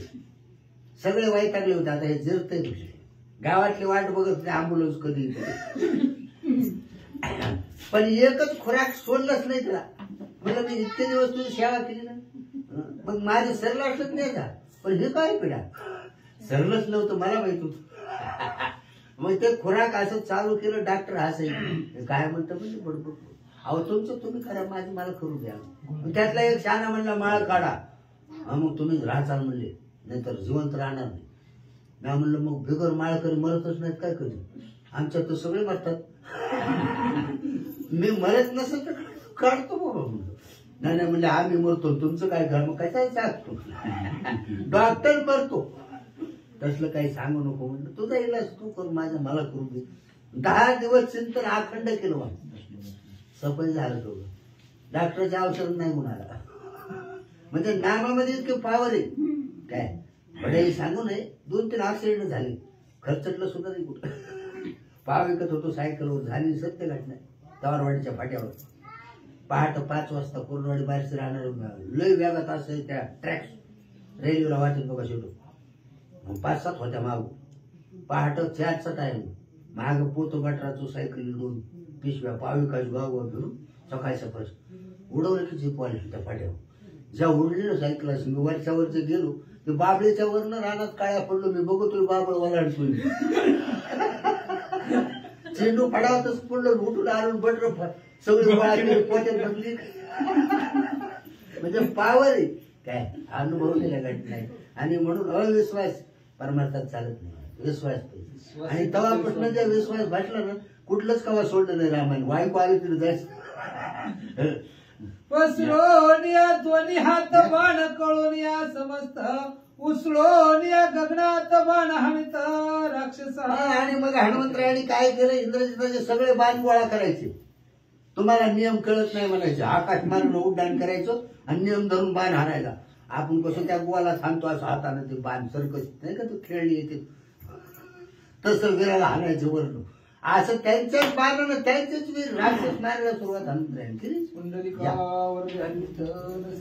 सगळे वैतागले होते, आता हे जिरतंय तुझे. गावातली वाट बघत होते अँब्युलन्स कधी येते. पण एकच खुराक सोडलंच नाही त्याला. म्हणजे मी इतके दिवस तुझी सेवा केली ना, मग माझं सरलं असलंच नाही का. पण हे काय पिढा सरलंच नव्हतं, मला माहित होतं. मग ते खुराक असं चालू केलं. डॉक्टर हसायचे, काय म्हणतं म्हणजे बडबड. अहो तुमचं तुम्ही करा, माझी मला करू द्या. त्यातला एक शहाणा म्हणला माळ काढा. मग तुम्ही राहचाल म्हणले, नाहीतर जिवंत राहणार नाही. मी म्हणलं मग बिगर माळकरी मरतच नाहीत काय कधी, आमच्यात तर सगळे मरतात. मी मरत नसेल तर काढतो बाबा म्हणलं. नाही म्हणले आम्ही मरतो, तुमचं काय घर, मग काय सांगतो. डॉक्टर मरतो तसलं काही सांगू नको म्हणलं. तुझा इलाज तू कर, माझ्या मला करू दे. 10 दिवस चिंतन अखंड केलं मला. सफल झालं तो. डॉक्टरच्या औषध नाही गुणाला. म्हणजे नामामध्ये इतके पावर आहे काय बडे सांगू नये. 2-3 ऍक्सिडेंट झाले, खर्चटलं सुद्धा नाही कुठं. पाव विकत होतो सायकलवर, झाली सत्य घटना तवारवाडीच्या फाट्यावर. पहाटे 5 वाजता कोरडवाडी बाहेरचे राहणार लय वेगात असं त्या ट्रॅक्स रेल्वेला वाचत बघा शेवटो. 5-7 होत्या मागू. पहाटे 4चा टाइम. माग पोतो गटराचो सायकल 2 पिशव्या पाविकाची गावावर धरून सकाळी सकाळ उडवलं की जीप आली त्या फाट्यावर. ज्या उडलेलं सायकल असेल मी वरच्यावरचे गेलो, ते बाबळीच्या वरनं रानात काळ्या पडलो. मी बघतोय बाबळ वलाडतोय. चेंडू पडावतच पडलो, उठून आणून बटर सगळी गोळा केली, पोत्यात भरली. म्हणजे पावर आहे काय, अनुभवलेल्या घटना आहे. आणि म्हणून अविश्वास परमार्थात चालत नाही, विश्वास पाहिजे. आणि तेव्हापासून जर विश्वास भासला ना, कुठलंच कवा सोडलं नाही रामायण. वायू आली तरी जायचं. पसरोनिया दोन्ही हात बाण कळोनिया समस्त उसळोनिया गगनात बाण हमित राक्षस. आणि मग हनुमंतरायांनी काय केलं, इंद्रजिताचे सगळे बाण गोळा करायचे. तुम्हाला नियम कळत नाही म्हणायचे. आकाश मारून उड्डाण करायचं आणि नियम धरून बाण हाणायचा. आपण कसं त्या गोवाला थांबतो असं हाताने ते बाण सरकत नाही का, तो खेळली येते तसं वीराला हाणायचं वरण. असं त्यांच्याच बाणानं त्यांचेच वीर राक्षस मारायला सुरुवात हनुमंतरायांनी केली. पुंडलिकावर झाली विठ्ठल,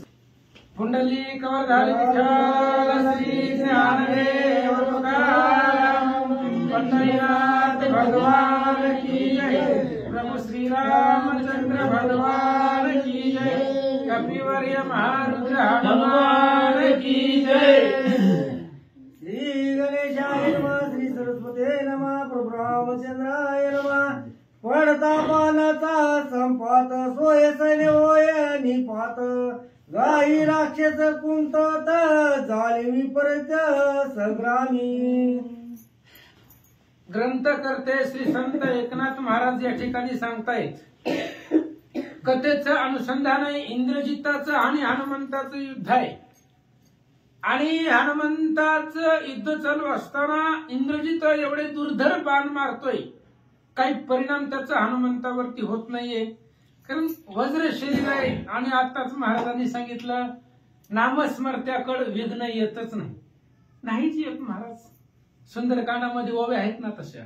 पुंडलिकावर झाली विठ्ठल श्री ज्ञानदेव तुकाराम पंढरीनाथ भगवान की जय. प्रभु श्री रामचंद्र भगवान की जय. कपिवर्य महारुद्र हनुमान की जय. श्री गणेशाय नमः, श्री सरस्वती नमः, प्रभु रामचंद्राय नमः. पडता पानाचा संपात सोय सैन्य होय निपात. गाई राक्षस कुंतत झाले विपरीत संग्रामी. ग्रंथकर्ते श्री संत एकनाथ महाराज या ठिकाणी सांगतायत, कथेचं अनुसंधान आहे इंद्रजिताचं आणि हनुमंताचं युद्ध आहे. आणि हनुमंताचं युद्ध चालू असताना इंद्रजित एवढे दुर्धर बाण मारतोय, काही परिणाम त्याचा हनुमंतावरती होत नाहीये, कारण वज्र शरीर आहे. आणि आताच महाराजांनी सांगितलं, नामस्मर्त्याकडे विघ्न येतच नाही. नाहीच येत महाराज. सुंदरकांडामध्ये ओव्या आहेत ना तशा.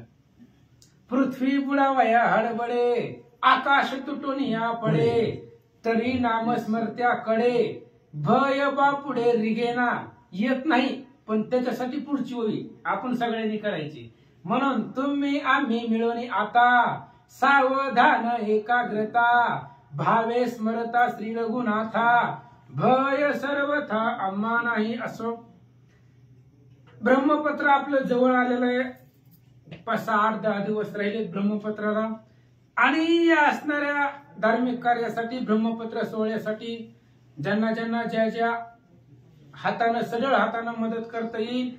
पृथ्वी बुडावया हडबडे, आकाश तुटून या पडे, तरी नामस्मर्त्याकडे भय बापुढे रिगेना. येत नाही पण त्याच्यासाठी पुढची ओळी आपण सगळ्यांनी करायची. म्हणून तुम्ही आम्ही मिळून आता सावधान एकाग्रता भावे स्मरता श्री रघुनाथा भय सर्वथा आम्हा नाही असो. ब्रह्मपत्र आपलं जवळ आलेलं आहे. 5-8-10 दिवस राहिले ब्रह्मपत्राला. आणि या असणाऱ्या धार्मिक कार्यासाठी ब्रह्मपत्र सोहळ्यासाठी ज्यांना ज्यांना ज्या ज्या हातानं सरळ हातानं मदत करता येईल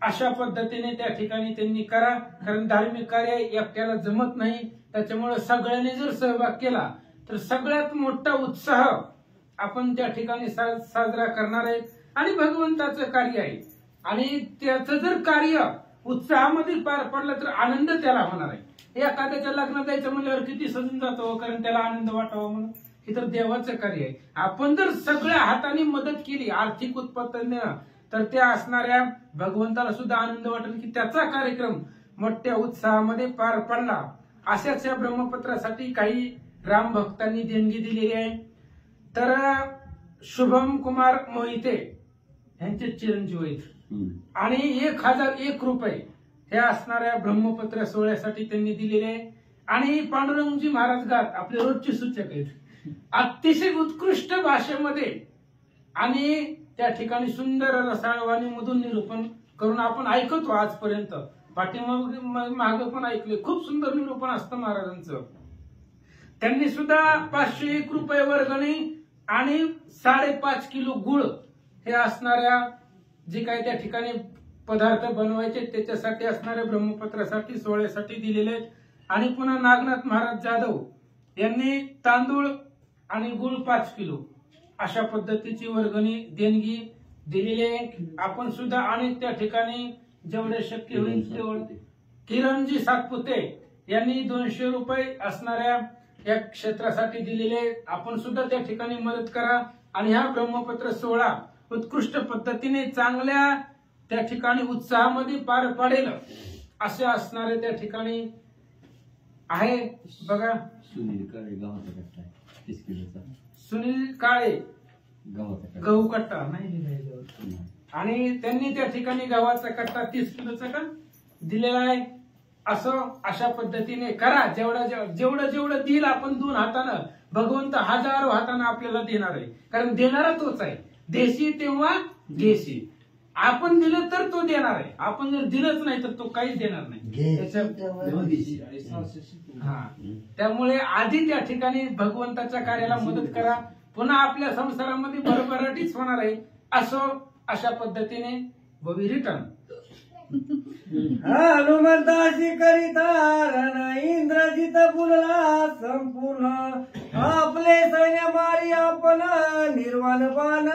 अशा पद्धतीने त्या ठिकाणी त्यांनी करा. कारण धार्मिक कार्य एकट्याला जमत नाही. त्याच्यामुळे सगळ्यांनी जर सहभाग केला तर सगळ्यात मोठा उत्साह आपण त्या ठिकाणी साजरा करणार आहे. आणि भगवंताचं कार्य आहे आणि त्याचं जर कार्य उत्साहामध्ये पार पडलं तर आनंद त्याला होणार आहे. एखाद्याच्या लग्नात जायचं म्हणल्यावर किती सजून जातो, कारण त्याला आनंद वाटावा म्हणून. हे तर देवाचं कार्य आहे. आपण जर सगळ्या हाताने मदत केली आर्थिक उत्पत्तीनं तर त्या असणाऱ्या भगवंताला सुद्धा आनंद वाटेल की त्याचा कार्यक्रम मोठ्या उत्साहामध्ये पार पडला. अशाच या ब्रह्मपत्रासाठी काही राम भक्तांनी देणगी दिलेली आहे. तर शुभम कुमार मोहिते यांचे चिरंजीव आहेत आणि 1001 रुपये हे असणाऱ्या ब्रह्मपत्र सोहळ्यासाठी त्यांनी दिलेले आहे. आणि पांडुरंगजी महाराज गात आपले रोजचे सूचक आहेत. अतिशय उत्कृष्ट भाषेमध्ये आणि त्या ठिकाणी सुंदर रसाळवाणी मधून निरूपण करून आपण ऐकतो आजपर्यंत. माग पण ऐकले. खूप सुंदर निरूपण असतं महाराजांचं. त्यांनी सुद्धा 501 रुपये वर्गणी आणि 5.5 किलो गुळ हे असणाऱ्या जे काही त्या ठिकाणी पदार्थ बनवायचे त्याच्यासाठी असणाऱ्या ब्रह्मपत्रासाठी सोहळ्यासाठी दिलेले आहेत. आणि पुन्हा नागनाथ महाराज जाधव यांनी तांदूळ आणि गुळ 5 किलो अशा पद्धतीची वर्गणी देणगी दिलेली आहे. आपण सुद्धा अनेक त्या ठिकाणी जेवढे शक्य होईल तेवढे. किरणजी सातपुते यांनी 200 रुपये असणाऱ्या या क्षेत्रासाठी दिलेले. आपण सुद्धा त्या ठिकाणी मदत करा आणि हा ब्रह्मपत्र सोहळा उत्कृष्ट पद्धतीने चांगल्या त्या ठिकाणी उत्साहामध्ये पार पाडेल असे असणारे त्या ठिकाणी आहे. बघा सुनील काळे गावाचा कट्टा 30 किलोचा. सुनील काळे गहू कट्टा नाही. आणि त्यांनी त्या ठिकाणी गव्हाचा कट्टा 30 किलोचा का दिलेला आहे. असं अशा पद्धतीने करा. जेवढं देईल आपण 2 हातानं भगवंत हजारो हातानं आपल्याला देणार आहे. कारण देणारा तोच आहे. देशी तेव्हा देशी. आपण दिलं तर तो देणार आहे. आपण जर दिलंच नाही तर तो काहीच देणार नाही. त्यामुळे आधी त्या ठिकाणी भगवंताच्या कार्याला मदत करा. पुन्हा आपल्या संसारामध्ये भरभराटीच होणार आहे. अशा पद्धतीने बवी रिटर्न. हनुमंताशी करिता रण इंद्रजित बोलला संपूर्ण आपले सैन्य मारी आपण निर्वाण पान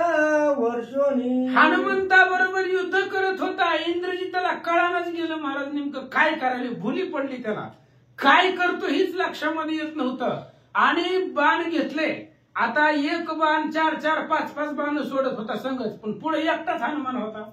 वर्षोनी. हनुमंता बरोबर युद्ध करत होता. इंद्रजिताला कळानच गेलं महाराज नेमकं काय करायला. भुली पडली त्याला. काय करतो हीच लक्षामध्ये येत नव्हतं. आणि बाण घेतले. आता एक बाण 4-4, 5-5 बाण सोडत होता संघच. पण पुढे एकटाच हनुमान होता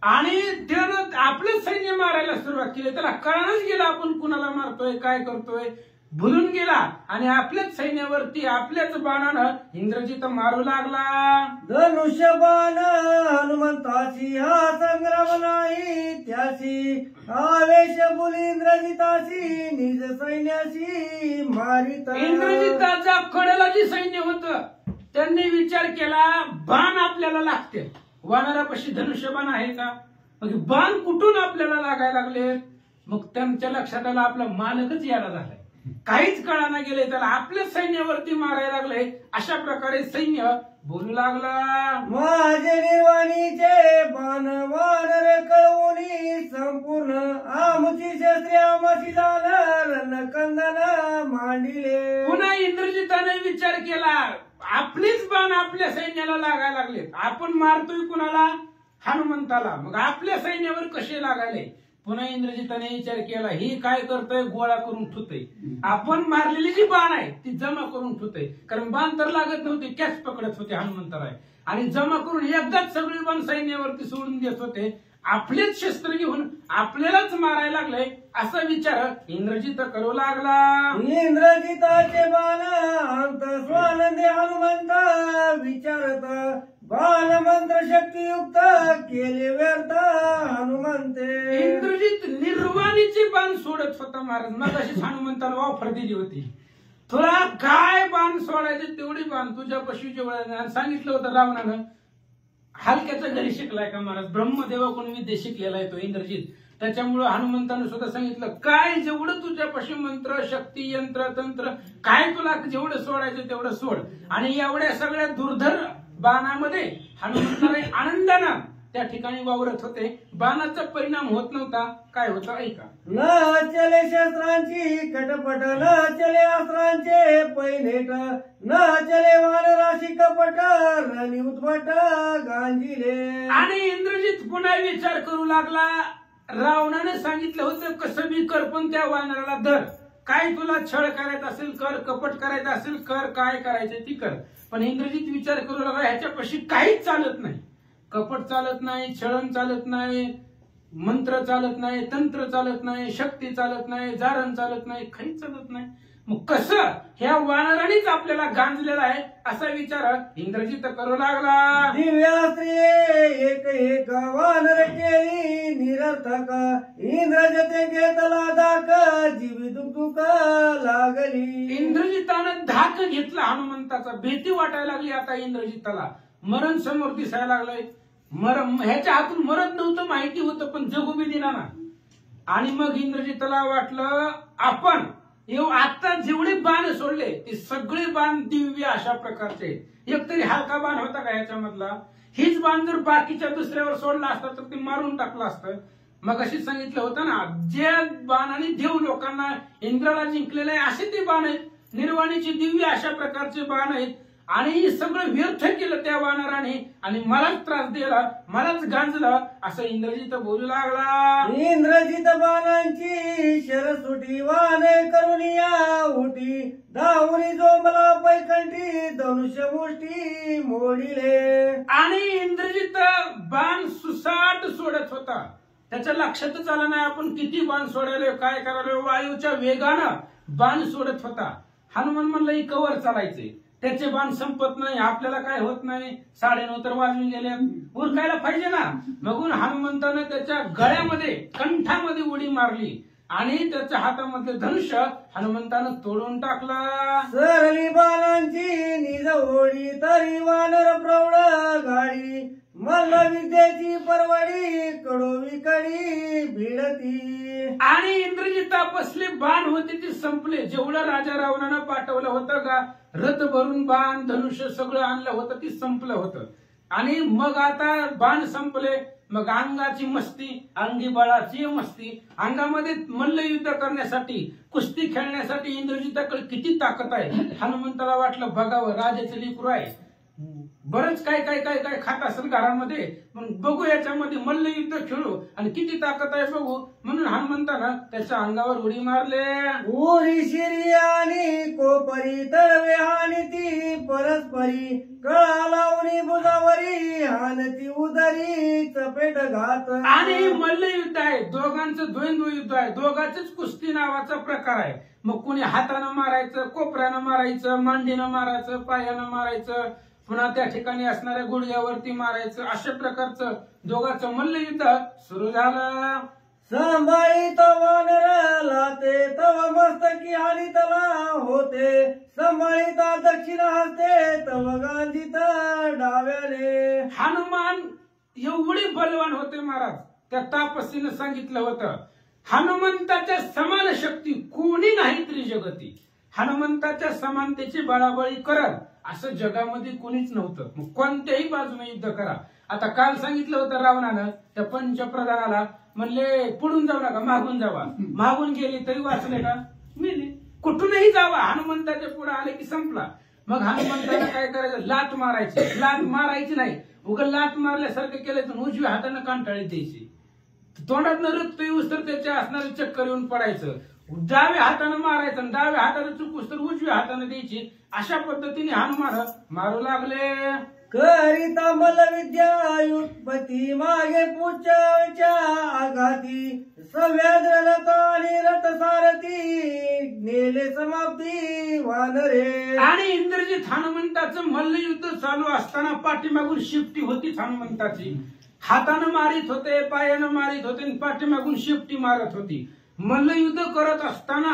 आणि त्यानं आपलंच सैन्य मारायला सुरुवात केली. त्याला कळानच गेला आपण कुणाला मारतोय काय करतोय. भुलून गेला आणि आपल्याच सैन्यावरती आपल्याच बाणानं इंद्रजित मारू लागला. धनुष्य बाण हनुमंताची हा संग्राम नाही त्याची आवेश बोली इंद्रजिताची निज सैन्याशी मारित. इंद्रजिताच्या कडेला जे सैन्य होतं त्यांनी विचार केला बाण आपल्याला लागते. वानरापाशी धनुष्यबाण आहे का. मग बाण कुठून आपल्याला लागायला लागले. मग त्यांच्या लक्षात आलं आपला मालकच यायला झालाय. काहीच कळाना गेले. त्याला आपल्या सैन्यावरती मारायला लागले. अशा प्रकारे सैन्य बोलू लागला. माझे निर्वाणीचे बाण वानर कळवणी संपूर्ण आमची शस्त्रे आमची झालं कंदन मांडिले. पुन्हा इंद्रजिताने विचार केला आपलीच बाण आपल्या सैन्याला लागायला लागले. आपण मारतोय कुणाला हनुमंताला. मग आपल्या सैन्यावर कसे लागायले. पुन्हा इंद्रजिताने विचार केला ही काय करतोय गोळा करून ठेवतोय. आपण मारलेली जी बाण आहे ती जमा करून ठेवतोय. कारण बाण तर लागत नव्हते कॅच पकडत होते हनुमंताला. आणि जमा करून एकदाच सगळी बाण सैन्यावरती सोडून देत होते. आपलेच शस्त्र घेऊन आपल्यालाच मारायला लागले असा विचार इंद्रजित करू लागला. इंद्रजिताचे बाण अंत स्वानंदे हनुमंत विचारत बाण मंत्र शक्तियुक्त केले व्यर्थ हनुमंते. इंद्रजित निर्वाणीचे बाण सोडत होता महाराज. मग अशीच हनुमंताला ऑफर दिली होती, तुला काय बाण सोडायचे तेवढी बाण तुझ्यापाशी जेवढा. सांगितलं होतं रावणानं, हलक्याच्या घरी शिकलाय का महाराज, ब्रह्मदेवाकडून विद्या शिकलेला आहे तो इंद्रजित. त्याच्यामुळे हनुमंतानं सुद्धा सांगितलं, काय जेवढं तुझ्यापाशी मंत्र शक्ती यंत्र तंत्र काय तुला जेवढं सोडायचं तेवढं सोड. आणि एवढ्या सगळ्या दुर्धर बाणामध्ये हनुमंताला आनंदानं त्या ठिकाणी वावरत होते. बाणाचा परिणाम होत नव्हता. काय होतं ऐका. न चले शस्त्रांची कटपट, न चले अस्त्रांचे पैनेट, न चले वानराशी कपट, रणी उद्भट गांजिले. आणि इंद्रजित पुन्हा विचार करू लागला. रावणाने सांगितलं होतं कसं बी कर, पण त्या वानराला धर. काय तुला छळ करायचा असेल कर, कपट करायचं असेल कर, काय करायचं ती कर. पण इंद्रजित विचार करू लागला, ह्याच्यापाशी काहीच चालत नाही. कपट चालत नाही, छळण चालत नाही, मंत्र चालत नाही, तंत्र चालत नाही, शक्ती चालत नाही, जारण चालत नाही, काहीच चालत नाही. मग कसं ह्या वानरानेच आपल्याला गांजलेला आहे असा विचार इंद्रजित करू लागला. दिव्यास्त्रिये एक एक वानर केली निरर्थक, इंद्रजते घेतला धाक, जीवी दुख लागली. इंद्रजितानं धाक घेतला हनुमंताचा. भीती वाटायला लागली आता इंद्रजिताला. मरण समोर दिसायला लागलंय. ह्याच्या हातून मरण नव्हतं माहिती होतं, पण जगू बी दिला ना. आणि मग इंद्रजिताला वाटलं आपण आता जेवढे बाण सोडले ते सगळे बाण दिव्य अशा प्रकारचे. एकतरी हलका बाण होता का याच्यामधला, हीच बाण जर बाकीच्या दुसऱ्यावर सोडला असता तर ते मारून टाकलं असतं. मग अशी सांगितलं होतं ना, जे बाणाने देव लोकांना इंद्राला जिंकलेले आहे असे ते बाण आहेत. निर्वाणीचे दिव्य अशा प्रकारचे बाण आहेत. आणि सगळं व्यर्थ केलं त्या वानराने आणि मलाच त्रास दिला, मलाच गांजला असं इंद्रजित बोलू लागला. इंद्रजित बाणांची शरसुटी वाने करून या उठी, धावणी जोमला पैकंठी धनुष्य मुष्टी मोडिले. आणि इंद्रजित बाण सुसाट सोडत होता. त्याच्या लक्षातच आलं नाही आपण किती बाण सोडायला काय करायला. वायूच्या वेगानं बाण सोडत होता. हनुमान म्हणलं ही कवर चालायचे, त्याचे बाण संपत नाही, आपल्याला काय होत नाही. 9:30 तर वाजून गेले, उरकायला पाहिजे ना. मगून हनुमंतानं त्याच्या गळ्यामध्ये कंठामध्ये उडी मारली आणि त्याच्या हातामधले धनुष्य हनुमंतानं तोडून टाकला. सरली बाणांची निज ओढी तरी वानर प्रौढ गाडी, मल्ल विद्येची परवडी कडोवी कडी भिडती. आणि इंद्रजितापासले बाण होते ते संपले. जेवढं राजा रावणानं पाठवलं होतं का रथ भरून बाण धनुष्य सगळं आणलं होतं ते संपलं होतं. आणि मग आता बाण संपले. मग अंगाची मस्ती, अंगी बळाची मस्ती. अंगामध्ये मल्लयुद्ध करण्यासाठी, कुस्ती खेळण्यासाठी इंद्रजिताकडे किती ताकद आहे. हनुमंताला वाटलं बघावं राजाचं लेकरू आहे, बरंच काय काय काय काय खात असेल घरामध्ये, मग बघू याच्यामध्ये मल्लयुद्ध खेळू आणि किती ताकद आहे बघू. म्हणून हनुमंतानं त्याच्या अंगावर उडी मारले. उरी शिरी आणि कोपरी तळवे हानी ती परस्परी, कळा लावणी बुजावरी हानती उदरी चपेट घात. आणि मल्लयुद्ध आहे, दोघांचं द्वंद्व युद्ध आहे. दोघांचंच कुस्ती नावाचा प्रकार आहे. मग कोणी हातानं मारायचं, कोपऱ्यानं मारायचं, मांडीनं मारायचं, पायानं मारायचं, पुन्हा त्या ठिकाणी असणाऱ्या गुडघ्यावरती मारायचं. अशा प्रकारचं दोघांचं मल्लयुद्ध सुरू झालं. सांभाळी वानर लाते तव मस्तकी हानितला होते, सांभाळीता दक्षिण हस्ते तव गांजित डाव्याने. हनुमान एवढे बलवान होते महाराज. त्या तापसीनं सांगितलं होतं हनुमंताच्या समान शक्ती कोणी नाही त्रिजगती. हनुमंताच्या समानतेची बळाबळी करल असं जगामध्ये कोणीच नव्हतं. मग कोणत्याही बाजूने युद्ध करा. आता काल सांगितलं होतं रावणानं त्या पंचप्रधानाला, म्हणले पुढून जाऊ नका, मागून जावा. मागून गेली तरी वाचले का, मेले. कुठूनही जावा, हनुमंताच्या पुढे आले की संपला. मग हनुमंताला काय करायचं, लात मारायची. लात मारायची नाही, उगा लात मारल्यासारखं केलं तर उजव्या हातानं कांटाळी द्यायची. तोंडातनं रक्त येऊस तर त्याच्या असणारे चक्कर येऊन पडायचं. डाव्या हातानं मारायचं, डाव्या हातानं चुकूस तर उजव्या हातानं द्यायची. अशा पद्धतीने हनुमान मारू लागले. करिता मल विद्या उत्पत्ती मागे पुढच्या आघाती सव्याद्र रथ आणि रथ सारथी नेले समाप्ती वानरे. आणि इंद्रजित हनुमंताचं मल्लयुद्ध चालू असताना पाठीमागून शिफ्टी होती हनुमंताची. हातानं मारित होते, पायानं मारित होते आणि पाठीमागून शिफ्टी मारत होती. मल्लयुद्ध करत असताना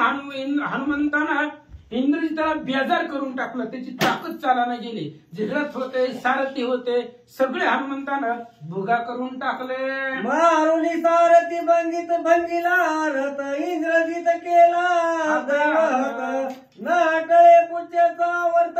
हनुमंतानं इंद्रजिताला बेजार करून टाकलं. त्याची ताकद चालायला गेली. जे रथ होते, सारथी होते, सगळे हनुमंतानं भुगा करून टाकले. मारुनी सारथी भंगित भंगिला रथ इंद्रजित केला नाटळे पुच्छेचा वर्त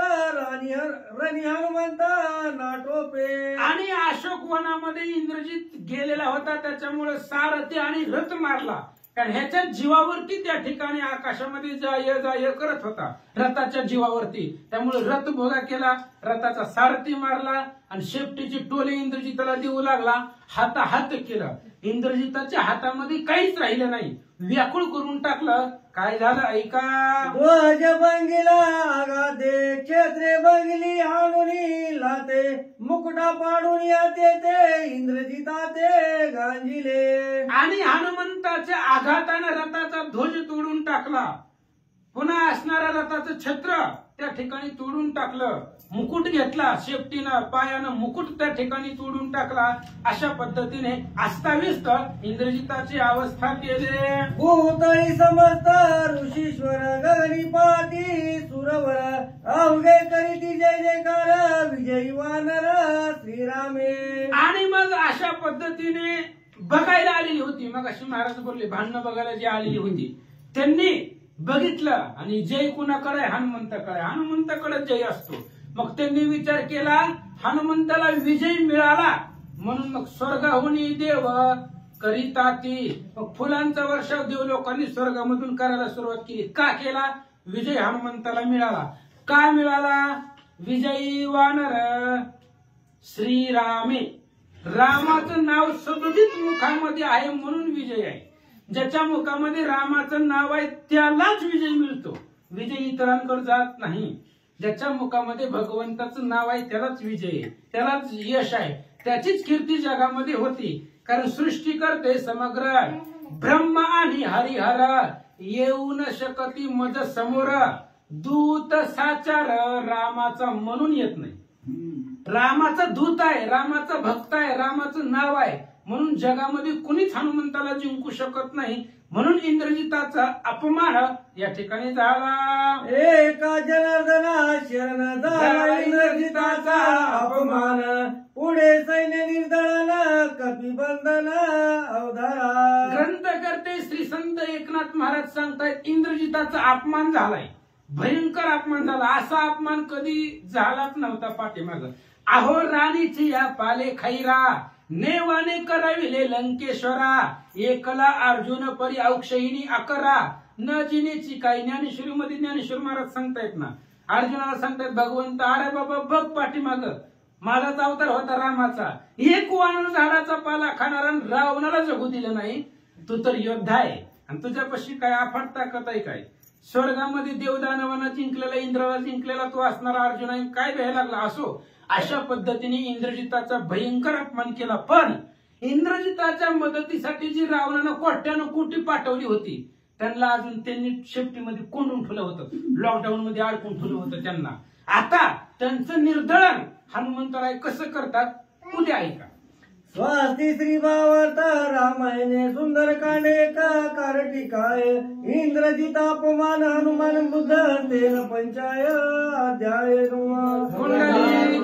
रणी हनुमंता नाटोपे. आणि अशोक वनामध्ये इंद्रजित गेलेला होता, त्याच्यामुळे सारथी आणि रथ मारला. कारण ह्याच्या जीवावरती त्या ठिकाणी आकाशामध्ये जाय करत होता, रथाच्या जीवावरती. त्यामुळे रथ भोगा केला, रथाचा सारथी मारला आणि शेपटीची टोले इंद्रजिताला देऊ लागला. हाताहात केलं. इंद्रजिताच्या हातामध्ये काहीच राहिलं नाही, व्याकुळ करून टाकलं. काय झालं ऐका. ध्वज भंगिला आगादे क्षेत्रे भंगिली हाणुनी लाते मुकुटा पाडून याते ते इंद्रजिता ते गांजिले. आणि हनुमंताच्या आघातानं रथाचा ध्वज तोडून टाकला. पुन्हा असणाऱ्या रथाचं छत्र त्या ठिकाणी तोडून टाकलं. मुकुट घेतला शेपटीनं, पायानं मुकुट त्या ठिकाणी तोडून टाकला. अशा पद्धतीने अस्ताव्यस्त इंद्रजिताची अवस्था केले. भूतळी समस्त ऋषीश्वर गगनी पाती सुरवर अवघे करीती जय जयकार विजयी वानर श्रीरामे. आणि मग अशा पद्धतीने बघायला आलेली होती. मग अशी महाराज बोलले, भांडणं बघायला जी आलेली होती त्यांनी बघितलं आणि जय कुणाकडे, हनुमंताकडे. हनुमंताकडे जय असतो. मग त्यांनी विचार केला हनुमंताला विजय मिळाला म्हणून मग स्वर्गाहून देव करिता ती. मग फुलांचा वर्षाव देव लोकांनी स्वर्गामधून करायला सुरुवात केली. का केला. विजय हनुमंताला मिळाला. काय मिळाला. विजयी वानर श्रीरामे. रामाचं नाव सदोदित मुखामध्ये आहे म्हणून विजय आहे. ज्याच्या मुखामध्ये रामाचं नाव आहे त्यालाच विजय मिळतो, विजय इतरांकडे जात नाही. ज्याच्या मुखामध्ये भगवंताचं नाव आहे त्यालाच विजय आहे, त्यालाच यश आहे, त्याचीच कीर्ती जगामध्ये होती. कारण सृष्टी करते समग्र ब्रह्म आणि हरिहर येऊ न शकती मज समोर. दूत साचार रामाचा म्हणून येत नाही. रामाचा दूत आहे, रामाचा भक्त आहे, रामाचं नाव आहे म्हणून जगामध्ये कुणीच हनुमंताला जिंकू शकत नाही. म्हणून इंद्रजिताचा अपमान या ठिकाणी झाला. एका जनार्दना शरण झाला इंद्रजिताचा अपमान. पुढे सैन्य निर्दळन कपिबंधन अवधारा. ग्रंथकर्ते श्री संत एकनाथ महाराज सांगतायत इंद्रजिताचा अपमान झालाय, भयंकर अपमान झाला. असा अपमान कधी झालाच नव्हता पाठीमाग. अहो राणीची या पाले खैरा नेवाने कराविले लंकेश्वरा. एकला अर्जुन परी औक्षयिनी अकरा न जिनेची काही. ज्ञानेश्वरी मध्ये ज्ञानेश्वर महाराज सांगतायत ना, अर्जुनाला सांगतायत भगवंत अरे बाबा बघ पाठीमाग माझाच अवतार होता रामाचा. एक वानर झाडाचा पाला खाणारा रावणाला जगू दिलं नाही. तू तर योद्धा आहे आणि तुझ्यापाशी काय अफाट ताकद आहे काय. स्वर्गामध्ये देवदानवाना जिंकलेला, इंद्राला जिंकलेला तो असणारा अर्जुन काय भ्यायला लागला. असो अशा पद्धतीने इंद्रजिताचा भयंकर अपमान केला. पण इंद्रजिताच्या मदतीसाठी जी रावणानं कोट्यानं कोटी पाठवली होती त्यांना अजून त्यांनी शेपटीमध्ये कोंडून ठेवलं होतं, लॉकडाऊन मध्ये अडकून ठेवलं होतं त्यांना. आता त्यांचं निर्दळन हनुमंतराय कसं करतात उद्या ऐका. स्वास्ती श्री भावार्थ रामायणे सुंदर कांडे का कारटिकाय. इंद्रजित अपमान हनुमान बुद्ध तेन पंचाय अध्याय. कुंडली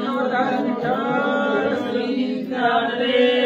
श्री ज्ञानदेव